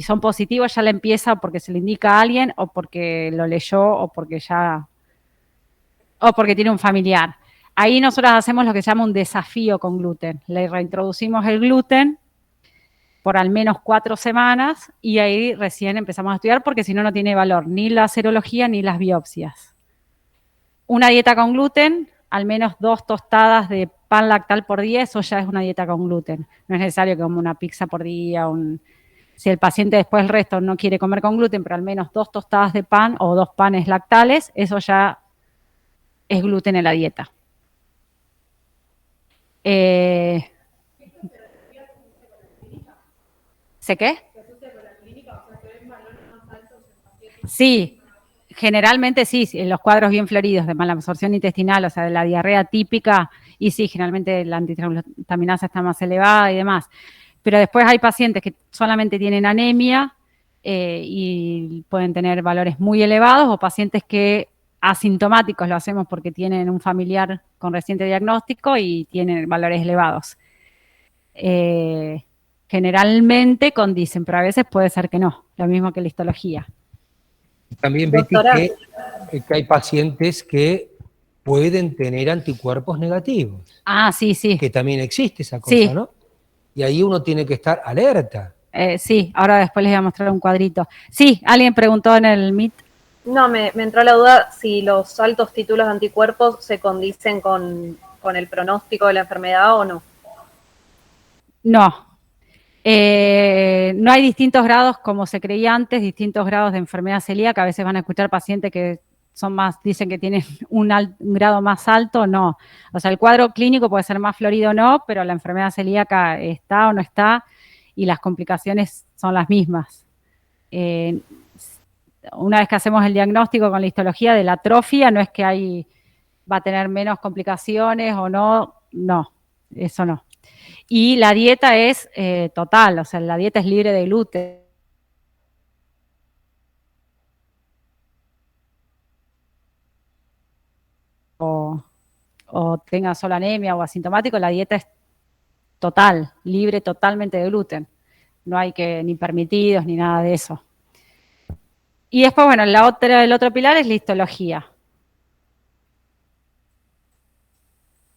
Speaker 2: son positivos, ya le empieza porque se le indica a alguien o porque lo leyó o porque tiene un familiar. Ahí nosotros hacemos lo que se llama un desafío con gluten. Le reintroducimos el gluten por al menos 4 semanas y ahí recién empezamos a estudiar porque si no, no tiene valor ni la serología ni las biopsias. Una dieta con gluten, al menos 2 tostadas de pan lactal por día, eso ya es una dieta con gluten. No es necesario que coma una pizza por día, si el paciente después el resto no quiere comer con gluten, pero al menos 2 tostadas de pan o 2 panes lactales, eso ya es gluten en la dieta. ¿Sé qué? Sí, generalmente sí, en los cuadros bien floridos de malabsorción intestinal, o sea, de la diarrea típica, y sí, generalmente la antitranglutaminasa está más elevada y demás. Pero después hay pacientes que solamente tienen anemia y pueden tener valores muy elevados, o pacientes que asintomáticos lo hacemos porque tienen un familiar con reciente diagnóstico y tienen valores elevados. Generalmente condicen, pero a veces puede ser que no, lo mismo que la histología.
Speaker 1: También, Betty,
Speaker 9: Doctora.
Speaker 1: que hay pacientes que pueden tener anticuerpos negativos.
Speaker 2: Ah, sí, sí.
Speaker 1: Que también existe esa cosa,
Speaker 2: Sí.
Speaker 1: ¿no? Y ahí uno tiene que estar alerta.
Speaker 2: Sí, ahora después les voy a mostrar un cuadrito. Sí, alguien preguntó en el Meet.
Speaker 9: No, me entró la duda si los altos títulos de anticuerpos se condicen con el pronóstico de la enfermedad o no.
Speaker 2: No. No hay distintos grados, como se creía antes, distintos grados de enfermedad celíaca. A veces van a escuchar pacientes que son más, dicen que tienen un grado más alto, no. O sea, el cuadro clínico puede ser más florido o no, pero la enfermedad celíaca está o no está y las complicaciones son las mismas. Una vez que hacemos el diagnóstico con la histología de la atrofia, no es que va a tener menos complicaciones o no, eso no. Y la dieta es total, o sea, la dieta es libre de gluten. O tenga solo anemia o asintomático, la dieta es total, libre totalmente de gluten. No hay ni permitidos ni nada de eso. Y después, bueno, el otro pilar es la histología.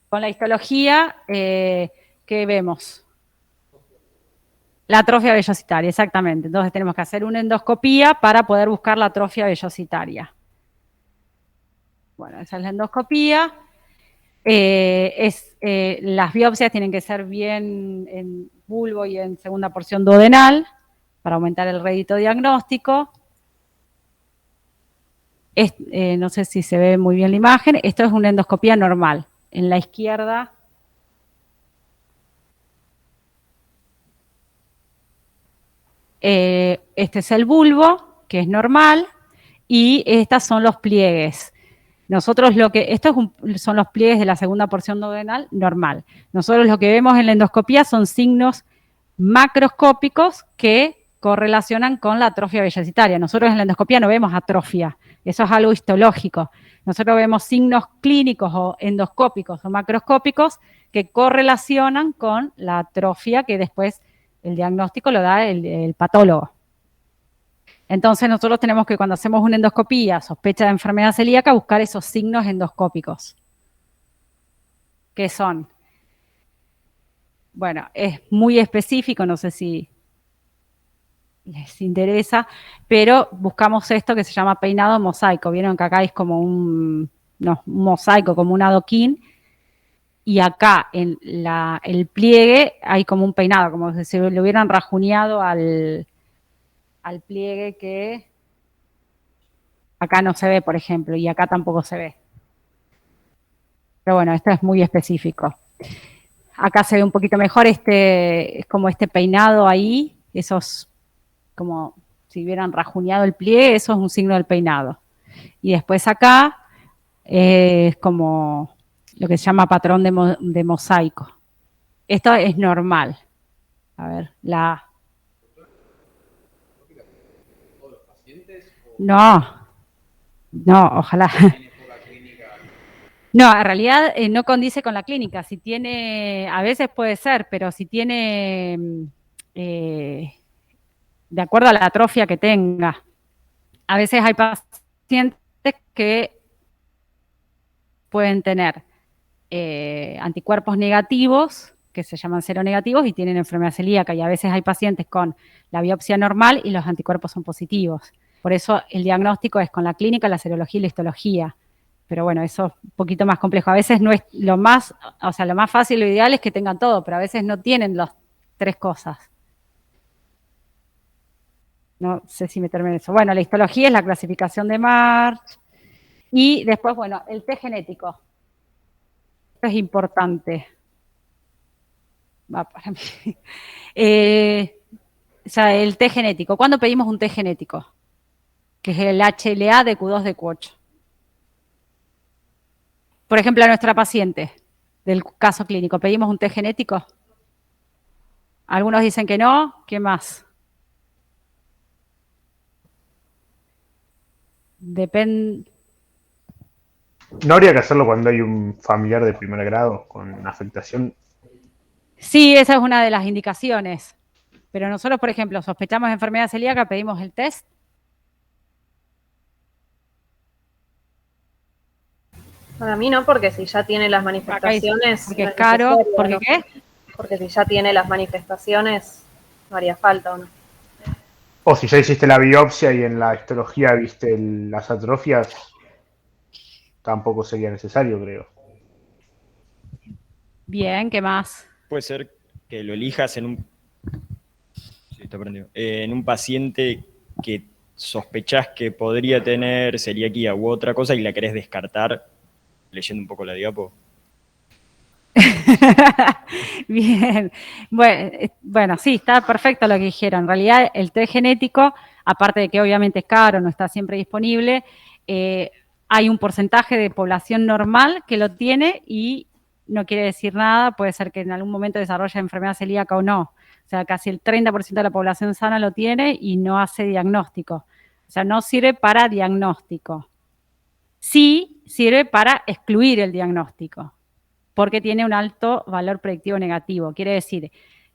Speaker 2: Con la histología, ¿qué vemos? La atrofia vellositaria, exactamente. Entonces tenemos que hacer una endoscopía para poder buscar la atrofia vellositaria. Bueno, esa es la endoscopía. Las biopsias tienen que ser bien en bulbo y en segunda porción duodenal para aumentar el rédito diagnóstico. No sé si se ve muy bien la imagen. Esto es una endoscopía normal. En la izquierda este es el bulbo, que es normal, y estos son los pliegues. Nosotros son los pliegues de la segunda porción duodenal normal. Nosotros lo que vemos en la endoscopía son signos macroscópicos que correlacionan con la atrofia vellositaria. Nosotros en la endoscopía no vemos atrofia, eso es algo histológico. Nosotros vemos signos clínicos o endoscópicos o macroscópicos que correlacionan con la atrofia que después el diagnóstico lo da el patólogo. Entonces nosotros tenemos que cuando hacemos una endoscopía, sospecha de enfermedad celíaca, buscar esos signos endoscópicos. ¿Qué son? Bueno, es muy específico, no sé si les interesa, pero buscamos esto que se llama peinado mosaico. Vieron que acá es como un mosaico, como un adoquín, y acá en el pliegue hay como un peinado, como si se le hubieran rajuneado al pliegue que acá no se ve, por ejemplo, y acá tampoco se ve. Pero bueno, esto es muy específico. Acá se ve un poquito mejor, es como este peinado ahí, esos como si hubieran rajuneado el pliegue, eso es un signo del peinado. Y después acá es como lo que se llama patrón de mosaico. Esto es normal. A ver, No, ojalá. No, en realidad no condice con la clínica. Si tiene, a veces puede ser, pero si tiene, de acuerdo a la atrofia que tenga. A veces hay pacientes que pueden tener anticuerpos negativos, que se llaman seronegativos, y tienen enfermedad celíaca. Y a veces hay pacientes con la biopsia normal y los anticuerpos son positivos. Por eso el diagnóstico es con la clínica, la serología y la histología. Pero bueno, eso es un poquito más complejo. A veces no es lo más fácil, lo ideal es que tengan todo, pero a veces no tienen las tres cosas. No sé si meterme en eso. Bueno, la histología es la clasificación de March. Y después, bueno, el test genético. Esto es importante. Va para mí. O sea, el test genético. ¿Cuándo pedimos un test genético? que es el HLA de Q2 de Q8. Por ejemplo, a nuestra paciente del caso clínico, ¿pedimos un test genético? Algunos dicen que no. ¿Qué más? Depende.
Speaker 11: ¿No habría que hacerlo cuando hay un familiar de primer grado con afectación?
Speaker 2: Sí, esa es una de las indicaciones. Pero nosotros, por ejemplo, sospechamos enfermedad celíaca, pedimos el test.
Speaker 9: Para mí no, porque si ya tiene las manifestaciones...
Speaker 2: Porque
Speaker 9: no
Speaker 2: es caro.
Speaker 9: necesario,
Speaker 2: ¿Por qué
Speaker 9: ¿no?
Speaker 2: qué?
Speaker 9: Porque si ya tiene las manifestaciones, no haría falta, ¿o no?
Speaker 11: O si ya hiciste la biopsia y en la histología viste las atrofias, tampoco sería necesario, creo.
Speaker 2: Bien, ¿qué más?
Speaker 15: Puede ser que lo elijas en un... Sí, está prendido. En un paciente que sospechás que podría tener celiaquía u otra cosa y la querés descartar leyendo un poco la diapo.
Speaker 2: Bien, bueno, sí, está perfecto lo que dijeron. En realidad, el test genético, aparte de que obviamente es caro, no está siempre disponible, hay un porcentaje de población normal que lo tiene y no quiere decir nada, puede ser que en algún momento desarrolle enfermedad celíaca o no. O sea, casi el 30% de la población sana lo tiene y no hace diagnóstico. O sea, no sirve para diagnóstico. Sí sirve para excluir el diagnóstico, porque tiene un alto valor predictivo negativo. Quiere decir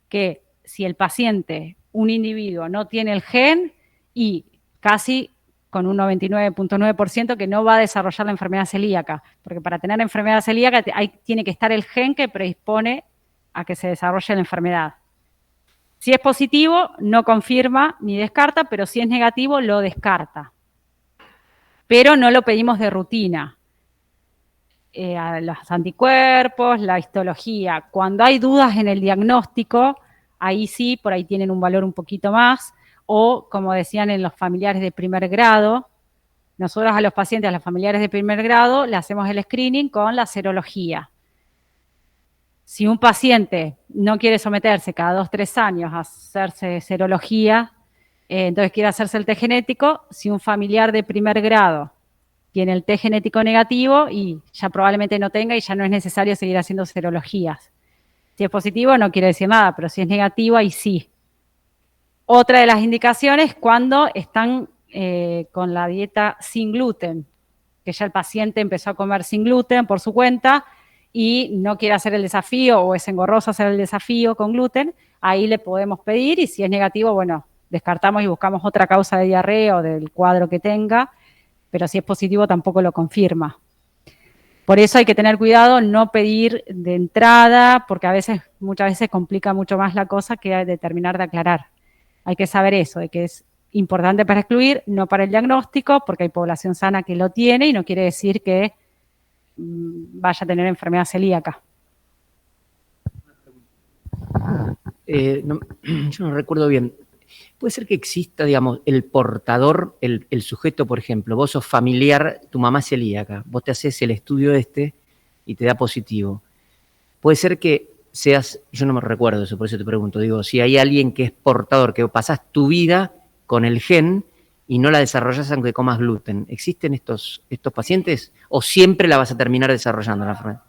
Speaker 2: que si el paciente, un individuo, no tiene el gen y casi con un 99.9% que no va a desarrollar la enfermedad celíaca, porque para tener enfermedad celíaca tiene que estar el gen que predispone a que se desarrolle la enfermedad. Si es positivo, no confirma ni descarta, pero si es negativo, lo descarta. Pero no lo pedimos de rutina. A los anticuerpos, la histología. Cuando hay dudas en el diagnóstico, ahí sí, por ahí tienen un valor un poquito más, o como decían en los familiares de primer grado, nosotros a los pacientes, a los familiares de primer grado, le hacemos el screening con la serología. Si un paciente no quiere someterse cada 2 o 3 años a hacerse serología, entonces quiere hacerse el test genético, si un familiar de primer grado tiene el test genético negativo y ya probablemente no tenga y ya no es necesario seguir haciendo serologías. Si es positivo no quiere decir nada, pero si es negativo, ahí sí. Otra de las indicaciones cuando están con la dieta sin gluten, que ya el paciente empezó a comer sin gluten por su cuenta y no quiere hacer el desafío o es engorroso hacer el desafío con gluten, ahí le podemos pedir y si es negativo, bueno, descartamos y buscamos otra causa de diarrea o del cuadro que tenga, pero si es positivo tampoco lo confirma. Por eso hay que tener cuidado, no pedir de entrada, porque muchas veces complica mucho más la cosa que de terminar de aclarar. Hay que saber eso, de que es importante para excluir, no para el diagnóstico, porque hay población sana que lo tiene y no quiere decir que vaya a tener enfermedad celíaca.
Speaker 16: Yo no recuerdo bien. Puede ser que exista, digamos, el portador, el sujeto, por ejemplo, vos sos familiar, tu mamá es celíaca, vos te haces el estudio y te da positivo. Puede ser que seas, yo no me recuerdo eso, por eso te pregunto, digo, si hay alguien que es portador, que pasás tu vida con el gen y no la desarrollas aunque comas gluten. ¿Existen estos pacientes o siempre la vas a terminar desarrollando la enfermedad?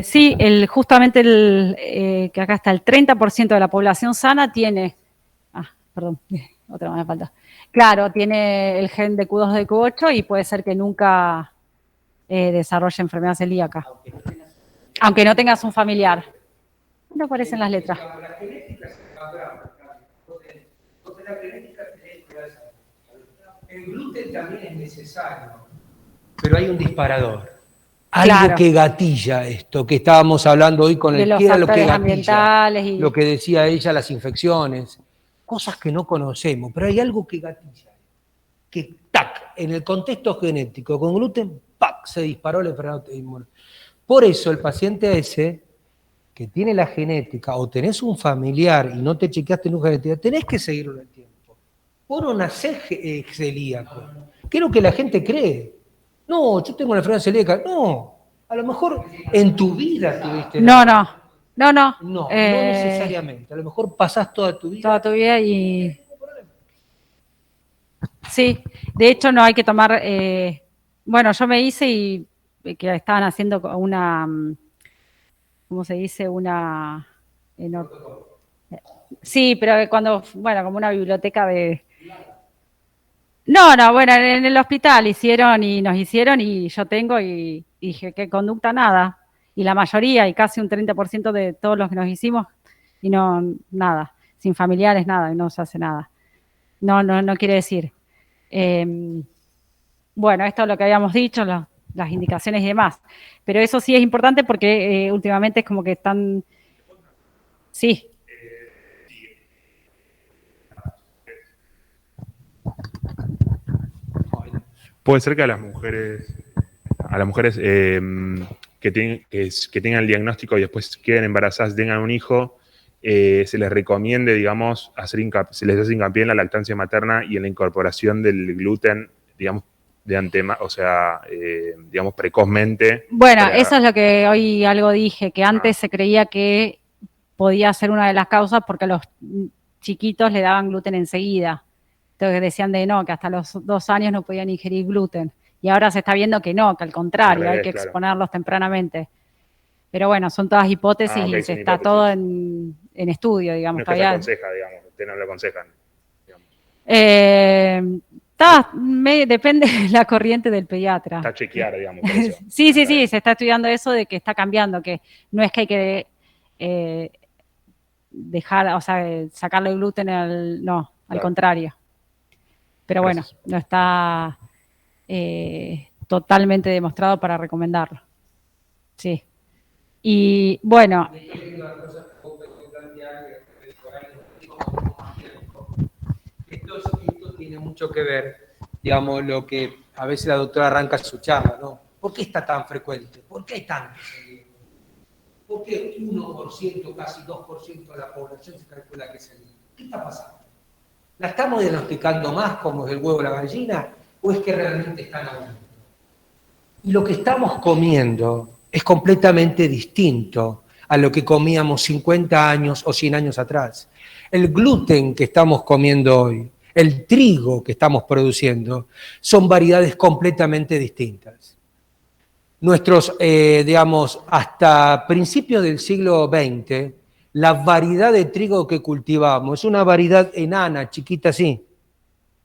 Speaker 2: Sí, justamente que acá está el 30% de la población sana tiene, perdón, otra más me falta. Claro, tiene el gen de Q2 de Q8 y puede ser que nunca desarrolle enfermedad celíaca. Aunque no tengas un familiar. No aparecen las letras.
Speaker 1: El gluten también es necesario, pero hay un disparador. Algo
Speaker 2: Claro.
Speaker 1: que gatilla esto, que estábamos hablando hoy con
Speaker 2: De
Speaker 1: el
Speaker 2: los
Speaker 1: que era lo que
Speaker 2: factores
Speaker 1: gatilla,
Speaker 2: ambientales y...
Speaker 1: lo que decía ella, las infecciones, cosas que no conocemos, pero hay algo que gatilla, que tac, en el contexto genético, con gluten, ¡pac!, se disparó la enfermedad inmune. Por eso el paciente ese, que tiene la genética, o tenés un familiar y no te chequeaste nunca la genética, tenés que seguirlo en el tiempo. Vos no nacés celíaco, que es lo que la gente cree. No, yo tengo una enfermedad celíaca. No, a lo mejor en tu vida tuviste...
Speaker 2: No.
Speaker 1: No necesariamente. A lo mejor pasás toda tu vida...
Speaker 2: Toda tu vida y... Sí, de hecho no hay que tomar, bueno, yo me hice y que estaban haciendo una, ¿cómo se dice? Una, sí, pero cuando, bueno, como una biblioteca de... No, bueno, en el hospital hicieron y nos hicieron y yo tengo y dije, ¿qué conducta? Nada. Y la mayoría, y casi un 30% de todos los que nos hicimos, y no, nada, sin familiares, nada, y no se hace nada. No quiere decir. Bueno, esto es lo que habíamos dicho, las indicaciones y demás. Pero eso sí es importante porque últimamente es como que están... Sí.
Speaker 18: Puede ser que a las mujeres que tengan el diagnóstico y después queden embarazadas, tengan un hijo, se les recomiende, digamos, se les hace hincapié en la lactancia materna y en la incorporación del gluten, digamos, de antemano, o sea, digamos, precozmente.
Speaker 2: Bueno, eso es lo que hoy algo dije, que antes se creía que podía ser una de las causas porque a los chiquitos le daban gluten enseguida. Entonces decían de no, que hasta los 2 años no podían ingerir gluten. Y ahora se está viendo que no, que al contrario, hay que exponerlos tempranamente. Pero bueno, son todas hipótesis y se está todo en estudio, digamos.
Speaker 18: No es que se aconseja, digamos, ustedes no lo aconsejan.
Speaker 2: Depende de la corriente del pediatra.
Speaker 18: Está chequear, digamos. Por eso.
Speaker 2: Sí, se está estudiando eso de que está cambiando, que no es que hay que dejar, o sea, sacarle el gluten al contrario. Pero bueno, no está totalmente demostrado para recomendarlo. Sí. Y bueno.
Speaker 1: Esto tiene mucho que ver, digamos, lo que a veces la doctora arranca su charla, ¿no? ¿Por qué está tan frecuente? ¿Por qué hay tantos? ¿Por qué 1%, casi 2% de la población se calcula que es el niño? ¿Qué está pasando? ¿La estamos diagnosticando más como es el huevo o la gallina? ¿O es que realmente están aumentando? Y lo que estamos comiendo es completamente distinto a lo que comíamos 50 años o 100 años atrás. El gluten que estamos comiendo hoy, el trigo que estamos produciendo, son variedades completamente distintas. Nuestros, digamos, hasta principios del siglo XX, la variedad de trigo que cultivamos es una variedad enana, chiquita así,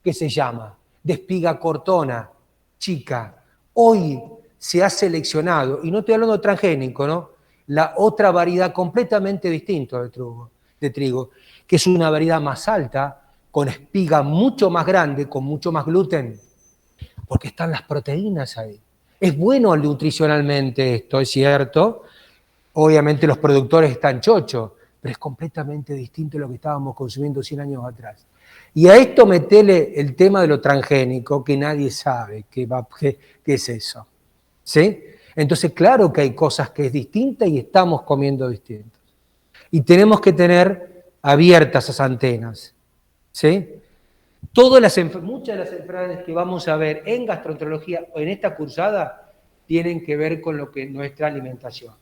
Speaker 1: que se llama de espiga cortona, chica. Hoy se ha seleccionado, y no estoy hablando de transgénico, ¿no? La otra variedad completamente distinta de trigo, que es una variedad más alta, con espiga mucho más grande, con mucho más gluten, porque están las proteínas ahí. Es bueno nutricionalmente esto, es cierto. Obviamente los productores están chochos, pero es completamente distinto a lo que estábamos consumiendo 100 años atrás. Y a esto metele el tema de lo transgénico, que nadie sabe qué es eso. ¿Sí? Entonces, claro que hay cosas que es distinta y estamos comiendo distintos. Y tenemos que tener abiertas esas antenas. ¿Sí? Muchas de las enfermedades que vamos a ver en gastroenterología o en esta cursada tienen que ver con lo que nuestra alimentación.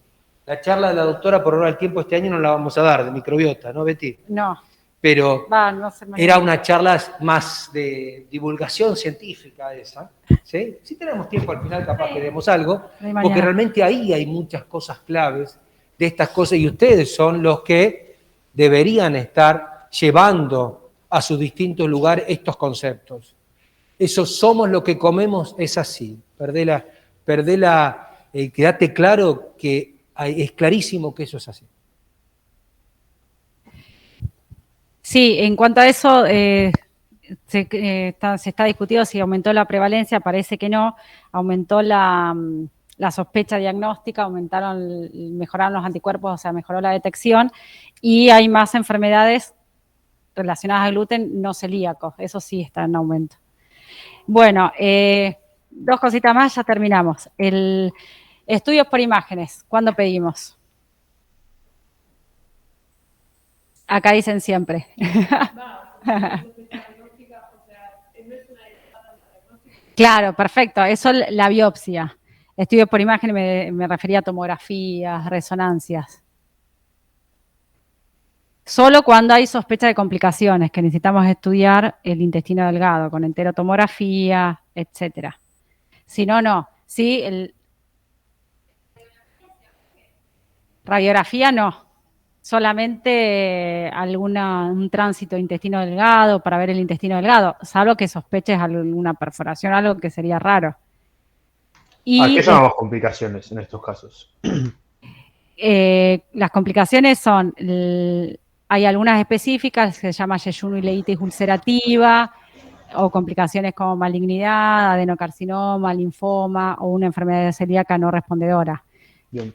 Speaker 1: La charla de la doctora por hora del tiempo este año no la vamos a dar, de microbiota, ¿no, Betty?
Speaker 2: No.
Speaker 1: Pero
Speaker 2: no sé,
Speaker 1: era una charla más de divulgación científica esa. ¿Sí? Si tenemos tiempo al final capaz que demos algo, porque realmente ahí hay muchas cosas claves de estas cosas y ustedes son los que deberían estar llevando a sus distintos lugares estos conceptos. Eso somos lo que comemos, es así. Quédate claro que es clarísimo que eso es así.
Speaker 2: Sí, en cuanto a eso, se está discutido si aumentó la prevalencia, parece que no, aumentó la sospecha diagnóstica, mejoraron los anticuerpos, o sea, mejoró la detección, y hay más enfermedades relacionadas al gluten no celíacos, eso sí está en aumento. Bueno, 2 cositas más, ya terminamos. Estudios por imágenes, ¿cuándo pedimos? Acá dicen siempre. Claro, perfecto. Eso la biopsia. Estudios por imágenes me refería a tomografías, resonancias. Solo cuando hay sospecha de complicaciones, que necesitamos estudiar el intestino delgado, con enterotomografía, etcétera. Si no, no. Sí, radiografía no. Solamente un tránsito de intestino delgado para ver el intestino delgado, salvo que sospeches alguna perforación, algo que sería raro.
Speaker 11: ¿A qué llamamos complicaciones en estos casos?
Speaker 2: Las complicaciones son, hay algunas específicas que se llama yejunuleitis ulcerativa, o complicaciones como malignidad, adenocarcinoma, linfoma o una enfermedad celíaca no respondedora.
Speaker 11: Bien.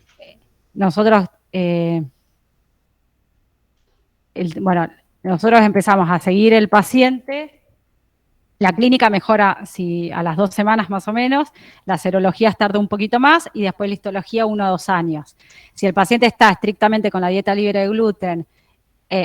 Speaker 2: Nosotros, nosotros empezamos a seguir el paciente. La clínica mejora a las 2 semanas más o menos, las serologías tarda un poquito más y después la histología 1 o 2 años. Si el paciente está estrictamente con la dieta libre de gluten,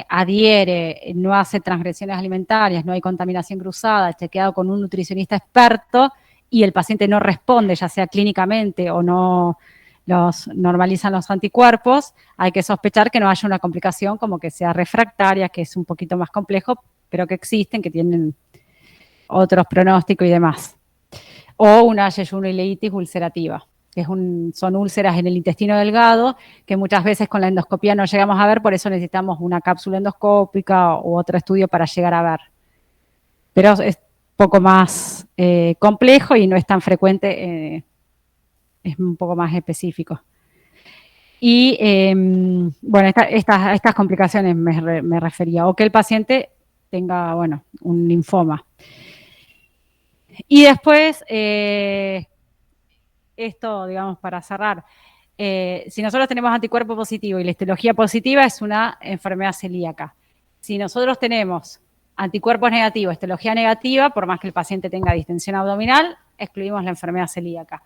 Speaker 2: adhiere, no hace transgresiones alimentarias, no hay contaminación cruzada, chequeado con un nutricionista experto y el paciente no responde, ya sea clínicamente o no normalizan los anticuerpos, hay que sospechar que no haya una complicación como que sea refractaria, que es un poquito más complejo, pero que existen, que tienen otros pronósticos y demás. O una yejunuleitis ulcerativa, que son úlceras en el intestino delgado, que muchas veces con la endoscopía no llegamos a ver, por eso necesitamos una cápsula endoscópica u otro estudio para llegar a ver. Pero es poco más complejo y no es tan frecuente, es un poco más específico. Y bueno, estas complicaciones me refería, o que el paciente tenga, bueno, un linfoma. Y después, esto, digamos, para cerrar, si nosotros tenemos anticuerpo positivo y la histología positiva es una enfermedad celíaca. Si nosotros tenemos anticuerpos negativos, histología negativa, por más que el paciente tenga distensión abdominal, excluimos la enfermedad celíaca.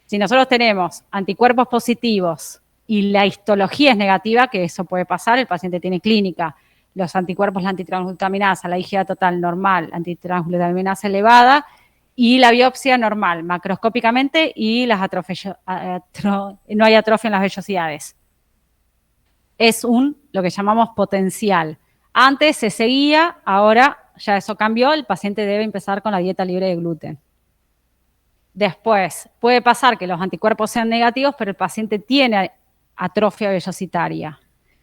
Speaker 2: Si nosotros tenemos anticuerpos positivos y la histología es negativa, que eso puede pasar, el paciente tiene clínica, los anticuerpos, la antitransglutaminasa, la IgA total normal, antitransglutaminasa elevada, y la biopsia normal, macroscópicamente, y no hay atrofia en las vellosidades. Es lo que llamamos potencial. Antes se seguía, ahora ya eso cambió, el paciente debe empezar con la dieta libre de gluten. Después, puede pasar que los anticuerpos sean negativos, pero el paciente tiene atrofia vellositaria.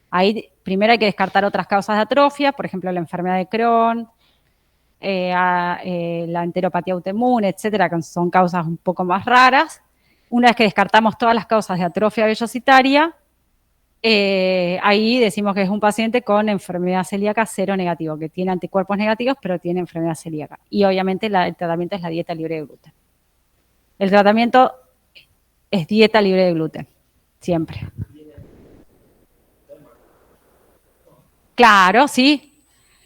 Speaker 2: Ahí primero hay que descartar otras causas de atrofia, por ejemplo, la enfermedad de Crohn, la enteropatía autoinmune, etcétera, que son causas un poco más raras. Una vez que descartamos todas las causas de atrofia vellositaria, ahí decimos que es un paciente con enfermedad celíaca cero negativo, que tiene anticuerpos negativos, pero tiene enfermedad celíaca. Y obviamente el tratamiento es la dieta libre de gluten. El tratamiento es dieta libre de gluten, siempre. Claro, sí.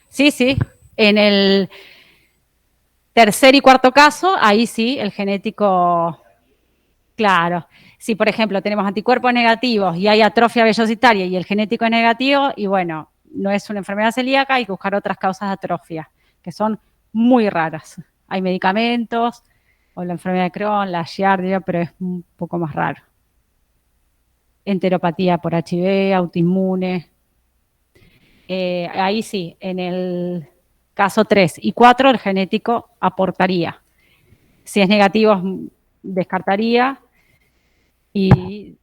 Speaker 2: Sí. En el tercer y cuarto caso, ahí sí, el genético, claro. Si, por ejemplo, tenemos anticuerpos negativos y hay atrofia vellositaria y el genético es negativo, y bueno, no es una enfermedad celíaca, hay que buscar otras causas de atrofia, que son muy raras. Hay medicamentos, o la enfermedad de Crohn, la giardia, pero es un poco más raro. Enteropatía por HIV, autoinmune. Ahí sí, en el caso 3 y 4 el genético aportaría. Si es negativo, descartaría. Y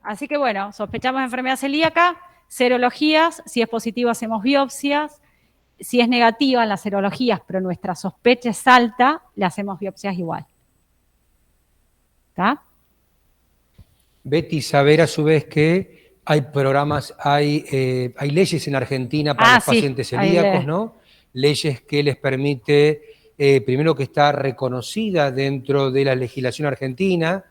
Speaker 2: así que bueno, sospechamos enfermedad celíaca, serologías, si es positivo hacemos biopsias, si es negativa en las serologías, pero nuestra sospecha es alta, le hacemos biopsias igual. ¿Está?
Speaker 1: Betty, saber a su vez que hay programas, hay leyes en Argentina para los pacientes celíacos, ¿no? Leyes que les permite, primero que está reconocida dentro de la legislación argentina,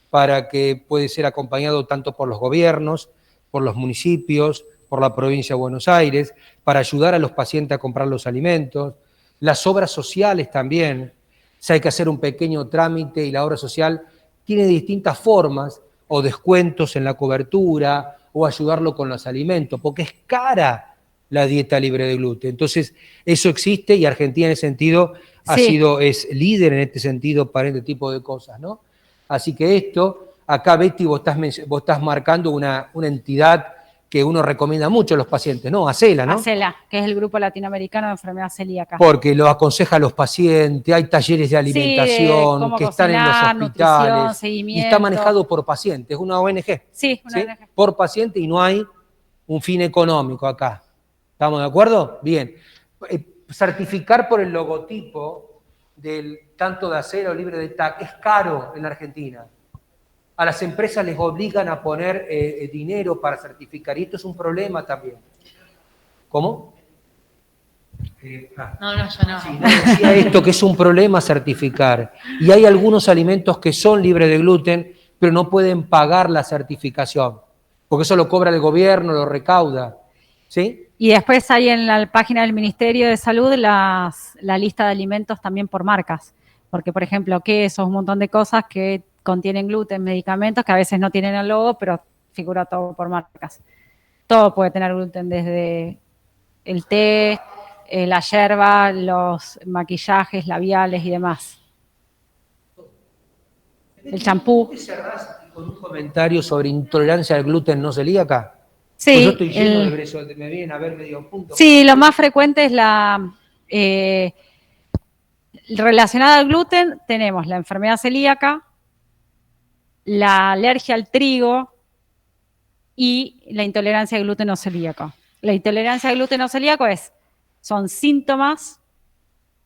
Speaker 1: para que puede ser acompañado tanto por los gobiernos, por los municipios, por la provincia de Buenos Aires, para ayudar a los pacientes a comprar los alimentos. Las obras sociales también, si hay que hacer un pequeño trámite y la obra social tiene distintas formas, o descuentos en la cobertura, o ayudarlo con los alimentos, porque es cara la dieta libre de gluten. Entonces, eso existe y Argentina en ese sentido es líder en este sentido para este tipo de cosas, ¿no? Así que esto, acá Betty, vos estás marcando una entidad que uno recomienda mucho a los pacientes, ¿no? ACELA, ¿no?
Speaker 2: ACELA, que es el Grupo Latinoamericano de Enfermedad Celíaca.
Speaker 1: Porque lo aconseja a los pacientes, hay talleres de alimentación
Speaker 2: cómo
Speaker 1: que están en los
Speaker 2: cocinar, nutrición,
Speaker 1: hospitales y
Speaker 2: seguimiento.
Speaker 1: está manejado por pacientes, es una ONG.
Speaker 2: Sí, una ONG.
Speaker 1: Por paciente y no hay un fin económico acá. ¿Estamos de acuerdo? Bien. Certificar por el logotipo tanto de ACELA o libre de TAC es caro en Argentina. A las empresas les obligan a poner dinero para certificar y esto es un problema también. ¿Cómo?
Speaker 6: No, yo no.
Speaker 1: Sí, no decía esto que es un problema certificar. Y hay algunos alimentos que son libres de gluten, pero no pueden pagar la certificación, porque eso lo cobra el gobierno, lo recauda. ¿Sí?
Speaker 2: Y después hay en la página del Ministerio de Salud la lista de alimentos también por marcas. Porque, por ejemplo, quesos, un montón de cosas que contienen gluten, medicamentos que a veces no tienen el logo, pero figura todo por marcas. Todo puede tener gluten, desde el té, la yerba, los maquillajes, labiales y demás. El champú.
Speaker 1: ¿Con un comentario sobre intolerancia al gluten no celíaca?
Speaker 2: Sí.
Speaker 1: Pues yo estoy lleno de brezo, me vienen a ver medio punto.
Speaker 2: Sí, lo más frecuente es relacionada al gluten, tenemos la enfermedad celíaca, la alergia al trigo y la intolerancia al gluten no celíaco. La intolerancia al gluten no celíaco son síntomas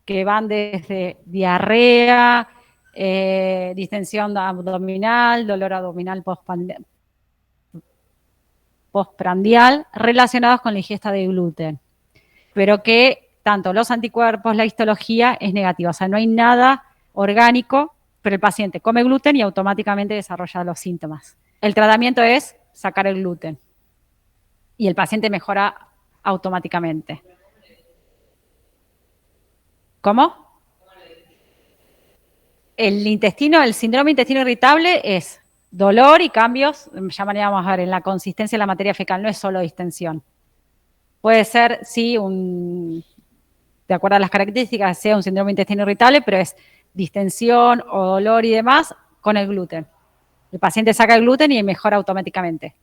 Speaker 2: que van desde diarrea, distensión abdominal, dolor abdominal postprandial, relacionados con la ingesta de gluten. Pero que tanto los anticuerpos, la histología es negativa. O sea, no hay nada orgánico, pero el paciente come gluten y automáticamente desarrolla los síntomas. El tratamiento es sacar el gluten y el paciente mejora automáticamente. ¿Cómo? El síndrome intestino irritable es dolor y cambios, ya vamos a ver, en la consistencia de la materia fecal, no es solo distensión. Puede ser, sí, de acuerdo a las características, sea un síndrome intestino irritable, pero es distensión o dolor y demás con el gluten. El paciente saca el gluten y mejora automáticamente.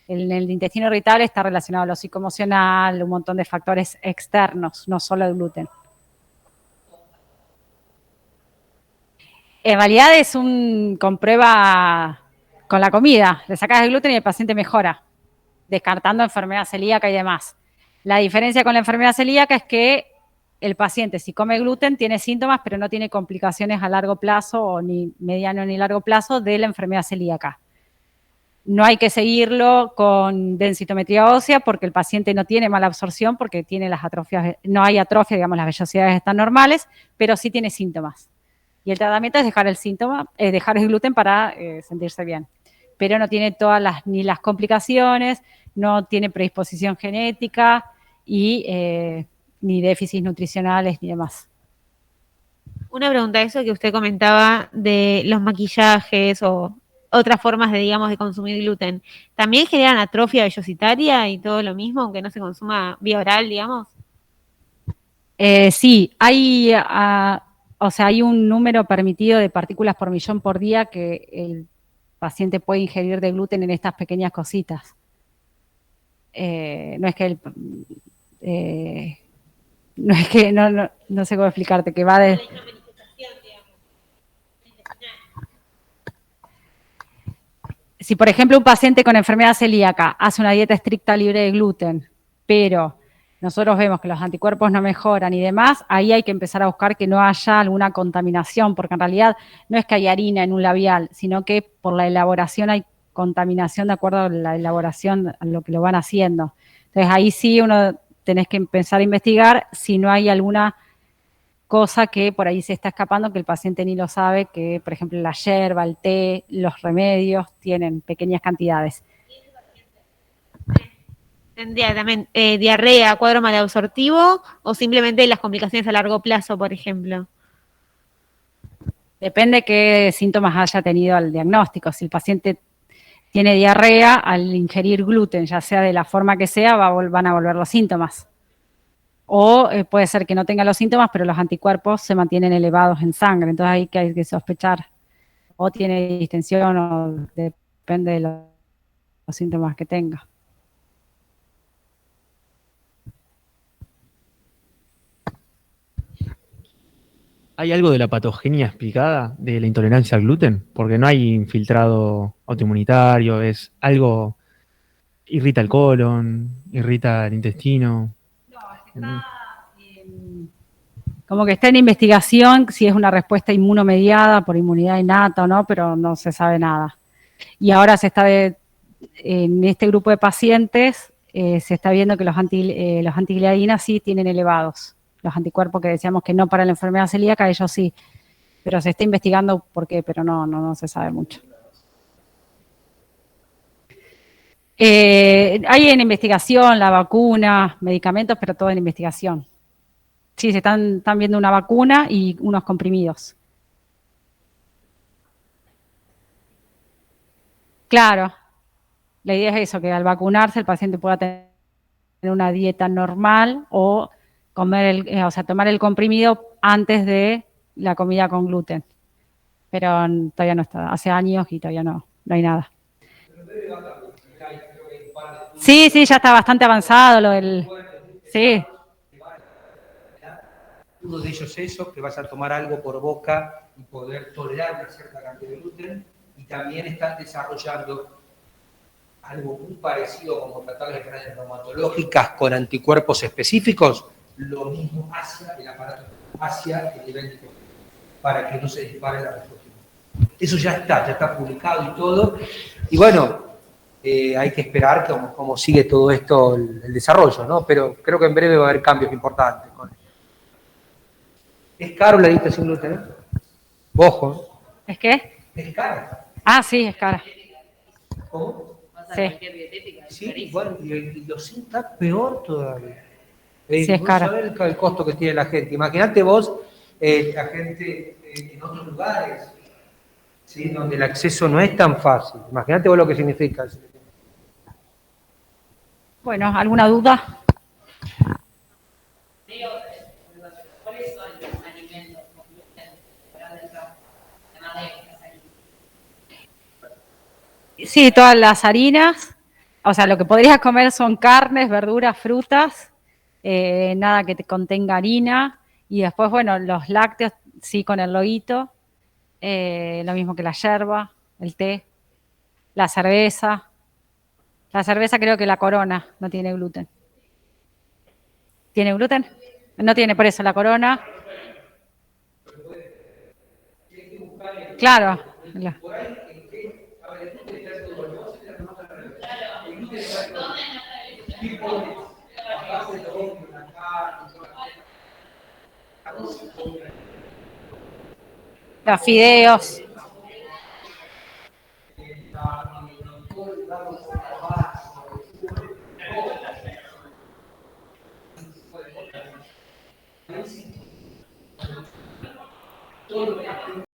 Speaker 2: El intestino irritable está relacionado a lo psicoemocional, un montón de factores externos, no solo el gluten. En realidad con prueba con la comida. Le sacas el gluten y el paciente mejora, descartando enfermedad celíaca y demás. La diferencia con la enfermedad celíaca es que el paciente, si come gluten, tiene síntomas, pero no tiene complicaciones a largo plazo o ni mediano ni largo plazo de la enfermedad celíaca. No hay que seguirlo con densitometría ósea porque el paciente no tiene mala absorción porque tiene las atrofias, no hay atrofia, digamos, las vellosidades están normales, pero sí tiene síntomas. Y el tratamiento es dejar dejar el gluten para sentirse bien. Pero no tiene ni las complicaciones, no tiene predisposición genética y ni déficits nutricionales ni demás.
Speaker 4: Una pregunta, eso que usted comentaba de los maquillajes o otras formas de consumir gluten, ¿también generan atrofia vellositaria y todo lo mismo, aunque no se consuma vía oral, digamos?
Speaker 2: Sí, hay un número permitido de partículas por millón por día que el paciente puede ingerir de gluten en estas pequeñas cositas. No sé cómo explicarte, que va de... Si, por ejemplo, un paciente con enfermedad celíaca hace una dieta estricta libre de gluten, pero nosotros vemos que los anticuerpos no mejoran y demás, ahí hay que empezar a buscar que no haya alguna contaminación, porque en realidad no es que hay harina en un labial, sino que por la elaboración hay contaminación de acuerdo a la elaboración, a lo que lo van haciendo. Entonces ahí sí uno tenés que empezar a investigar si no hay alguna cosa que por ahí se está escapando, que el paciente ni lo sabe, que por ejemplo la yerba, el té, los remedios tienen pequeñas cantidades.
Speaker 4: ¿Tendría también diarrea, cuadro malabsortivo o simplemente las complicaciones a largo plazo, por ejemplo?
Speaker 2: Depende qué síntomas haya tenido al diagnóstico. Si el paciente tiene diarrea, al ingerir gluten, ya sea de la forma que sea, van a volver los síntomas. O puede ser que no tenga los síntomas, pero los anticuerpos se mantienen elevados en sangre. Entonces ahí que hay que sospechar. O tiene distensión o depende de los síntomas que tenga.
Speaker 8: ¿Hay algo de la patogenia explicada de la intolerancia al gluten? Porque no hay infiltrado autoinmunitario, es algo, irrita el colon, irrita el intestino.
Speaker 2: Como que está en investigación si es una respuesta inmunomediada por inmunidad innata o no, pero no se sabe nada. Y ahora en este grupo de pacientes se está viendo que los antigliadinas sí tienen elevados. Los anticuerpos que decíamos que no para la enfermedad celíaca, ellos sí. Pero se está investigando por qué, pero no se sabe mucho. Hay en investigación la vacuna, medicamentos, pero todo en investigación. Sí, se están viendo una vacuna y unos comprimidos. Claro, la idea es eso, que al vacunarse el paciente pueda tener una dieta normal o tomar el comprimido antes de la comida con gluten. Pero todavía no está, hace años y todavía no hay nada. Sí, ya está bastante avanzado lo del... Sí.
Speaker 1: Uno de ellos es eso, que vas a tomar algo por boca y poder tolerar una cierta cantidad de gluten, y también están desarrollando algo muy parecido como tratar las enfermedades reumatológicas con anticuerpos específicos, lo mismo hacia el aparato, hacia el nivel de para que no se dispare la respuesta. Eso ya está publicado y todo, y bueno, hay que esperar cómo sigue todo esto, el desarrollo, ¿no? Pero creo que en breve va a haber cambios importantes con esto. ¿Es caro la dieta sin gluten? Ojo.
Speaker 2: ¿Es qué?
Speaker 1: ¿Es cara?
Speaker 2: Ah, sí, es cara.
Speaker 1: ¿Cómo?
Speaker 2: Sí.
Speaker 1: Sí, bueno, y lo sin está peor todavía.
Speaker 2: Sí, es
Speaker 1: vos
Speaker 2: cara.
Speaker 1: sabés el costo que tiene la gente. Imagínate vos, la gente en otros lugares, ¿sí? Donde el acceso no es tan fácil. Imagínate vos lo que significa.
Speaker 2: Bueno, ¿alguna duda?
Speaker 19: ¿Cuáles son los alimentos para
Speaker 2: Sí, todas las harinas. O sea, lo que podrías comer son carnes, verduras, frutas, nada que te contenga harina. Y después, bueno, los lácteos, sí, con el loguito. Lo mismo que la yerba, el té, la cerveza. La cerveza creo que la Corona no tiene gluten. ¿Tiene gluten? No tiene, por eso la Corona. Claro. Los fideos.